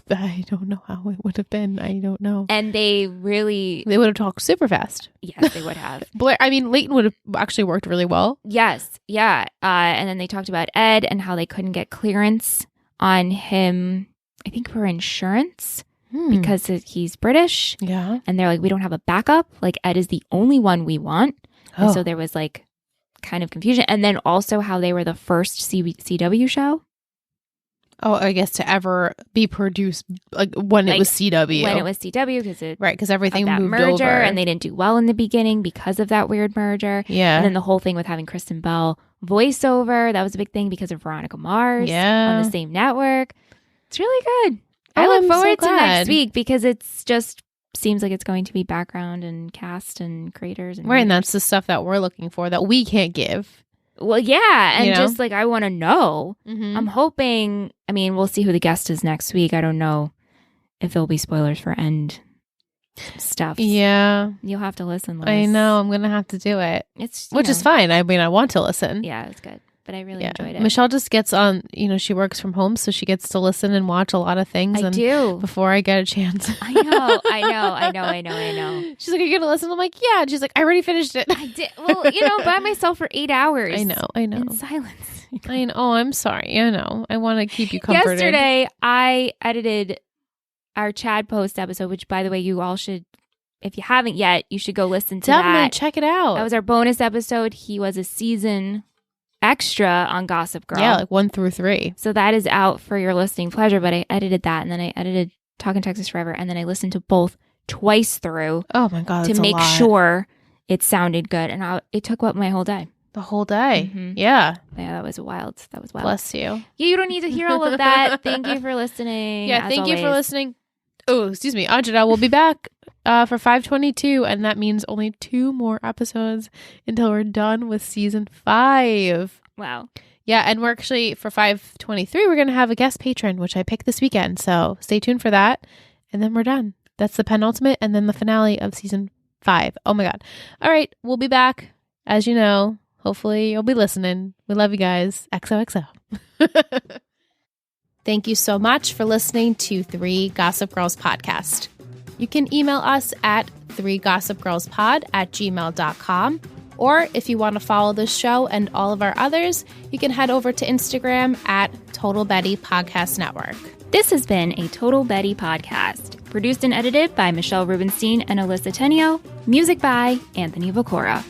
I don't know how it would have been. I don't know. And they would have talked super fast. Yes, they would have. Blair, I mean, Leighton would have actually worked really well. Yes. Yeah. And then they talked about Ed and how they couldn't get clearance on him, I think for insurance because he's British. Yeah. And they're like, we don't have a backup. Like Ed is the only one we want. And so there was like kind of confusion. And then also how they were the first CW show. Oh, I guess to ever be produced like when it was CW. When it was CW because everything that moved merger over. and they didn't do well in the beginning because of that weird merger. Yeah. And then the whole thing with having Kristen Bell voiceover, that was a big thing because of Veronica Mars on the same network. It's really good. I look forward to next week because it's just seems like it's going to be background and cast and creators. And and that's the stuff that we're looking for that we can't give. Well, yeah. And you know? just like I want to know. Mm-hmm. I'm hoping, I mean, we'll see who the guest is next week. I don't know if there'll be spoilers for end stuff. Yeah. You'll have to listen, Liz. I know. I'm going to have to do it. Which is fine. I mean, I want to listen. Yeah, it's good. But I really enjoyed it. Michelle just gets on, she works from home, so she gets to listen and watch a lot of things. I do. Before I get a chance. I know. She's like, are you going to listen? I'm like, yeah. And she's like, I already finished it. I did. Well, by myself for 8 hours. I know. In silence. I know. Oh, I'm sorry. I know. I want to keep you comforted. Yesterday, I edited our Chad Post episode, which, by the way, you all should, if you haven't yet, you should go listen to Definitely that. check it out. That was our bonus episode. He was a season extra on Gossip Girl. Yeah, like 1 through 3. So that is out for your listening pleasure, but I edited that and then I edited Talking Texas Forever and then I listened to both twice through. Oh my God, to make sure it sounded good. And it took my whole day. The whole day. Mm-hmm. Yeah. Yeah, that was wild. Bless you. You don't need to hear all of that. Thank you for listening. Yeah, thank you for listening. Oh, excuse me. Ajita will be back for 522, and that means only 2 more episodes until we're done with season 5. Wow. Yeah, and we're actually, for 523, we're going to have a guest patron, which I picked this weekend. So stay tuned for that, and then we're done. That's the penultimate, and then the finale of season 5. Oh my God. All right, we'll be back, as you know. Hopefully you'll be listening. We love you guys. XOXO. Thank you so much for listening to 3 Gossip Girls podcast. You can email us at 3gossipgirlspod@gmail.com. Or if you want to follow this show and all of our others, you can head over to Instagram at Total Betty Podcast Network. This has been a Total Betty podcast, produced and edited by Michelle Rubenstein and Alyssa Tenio, music by Anthony Vocora.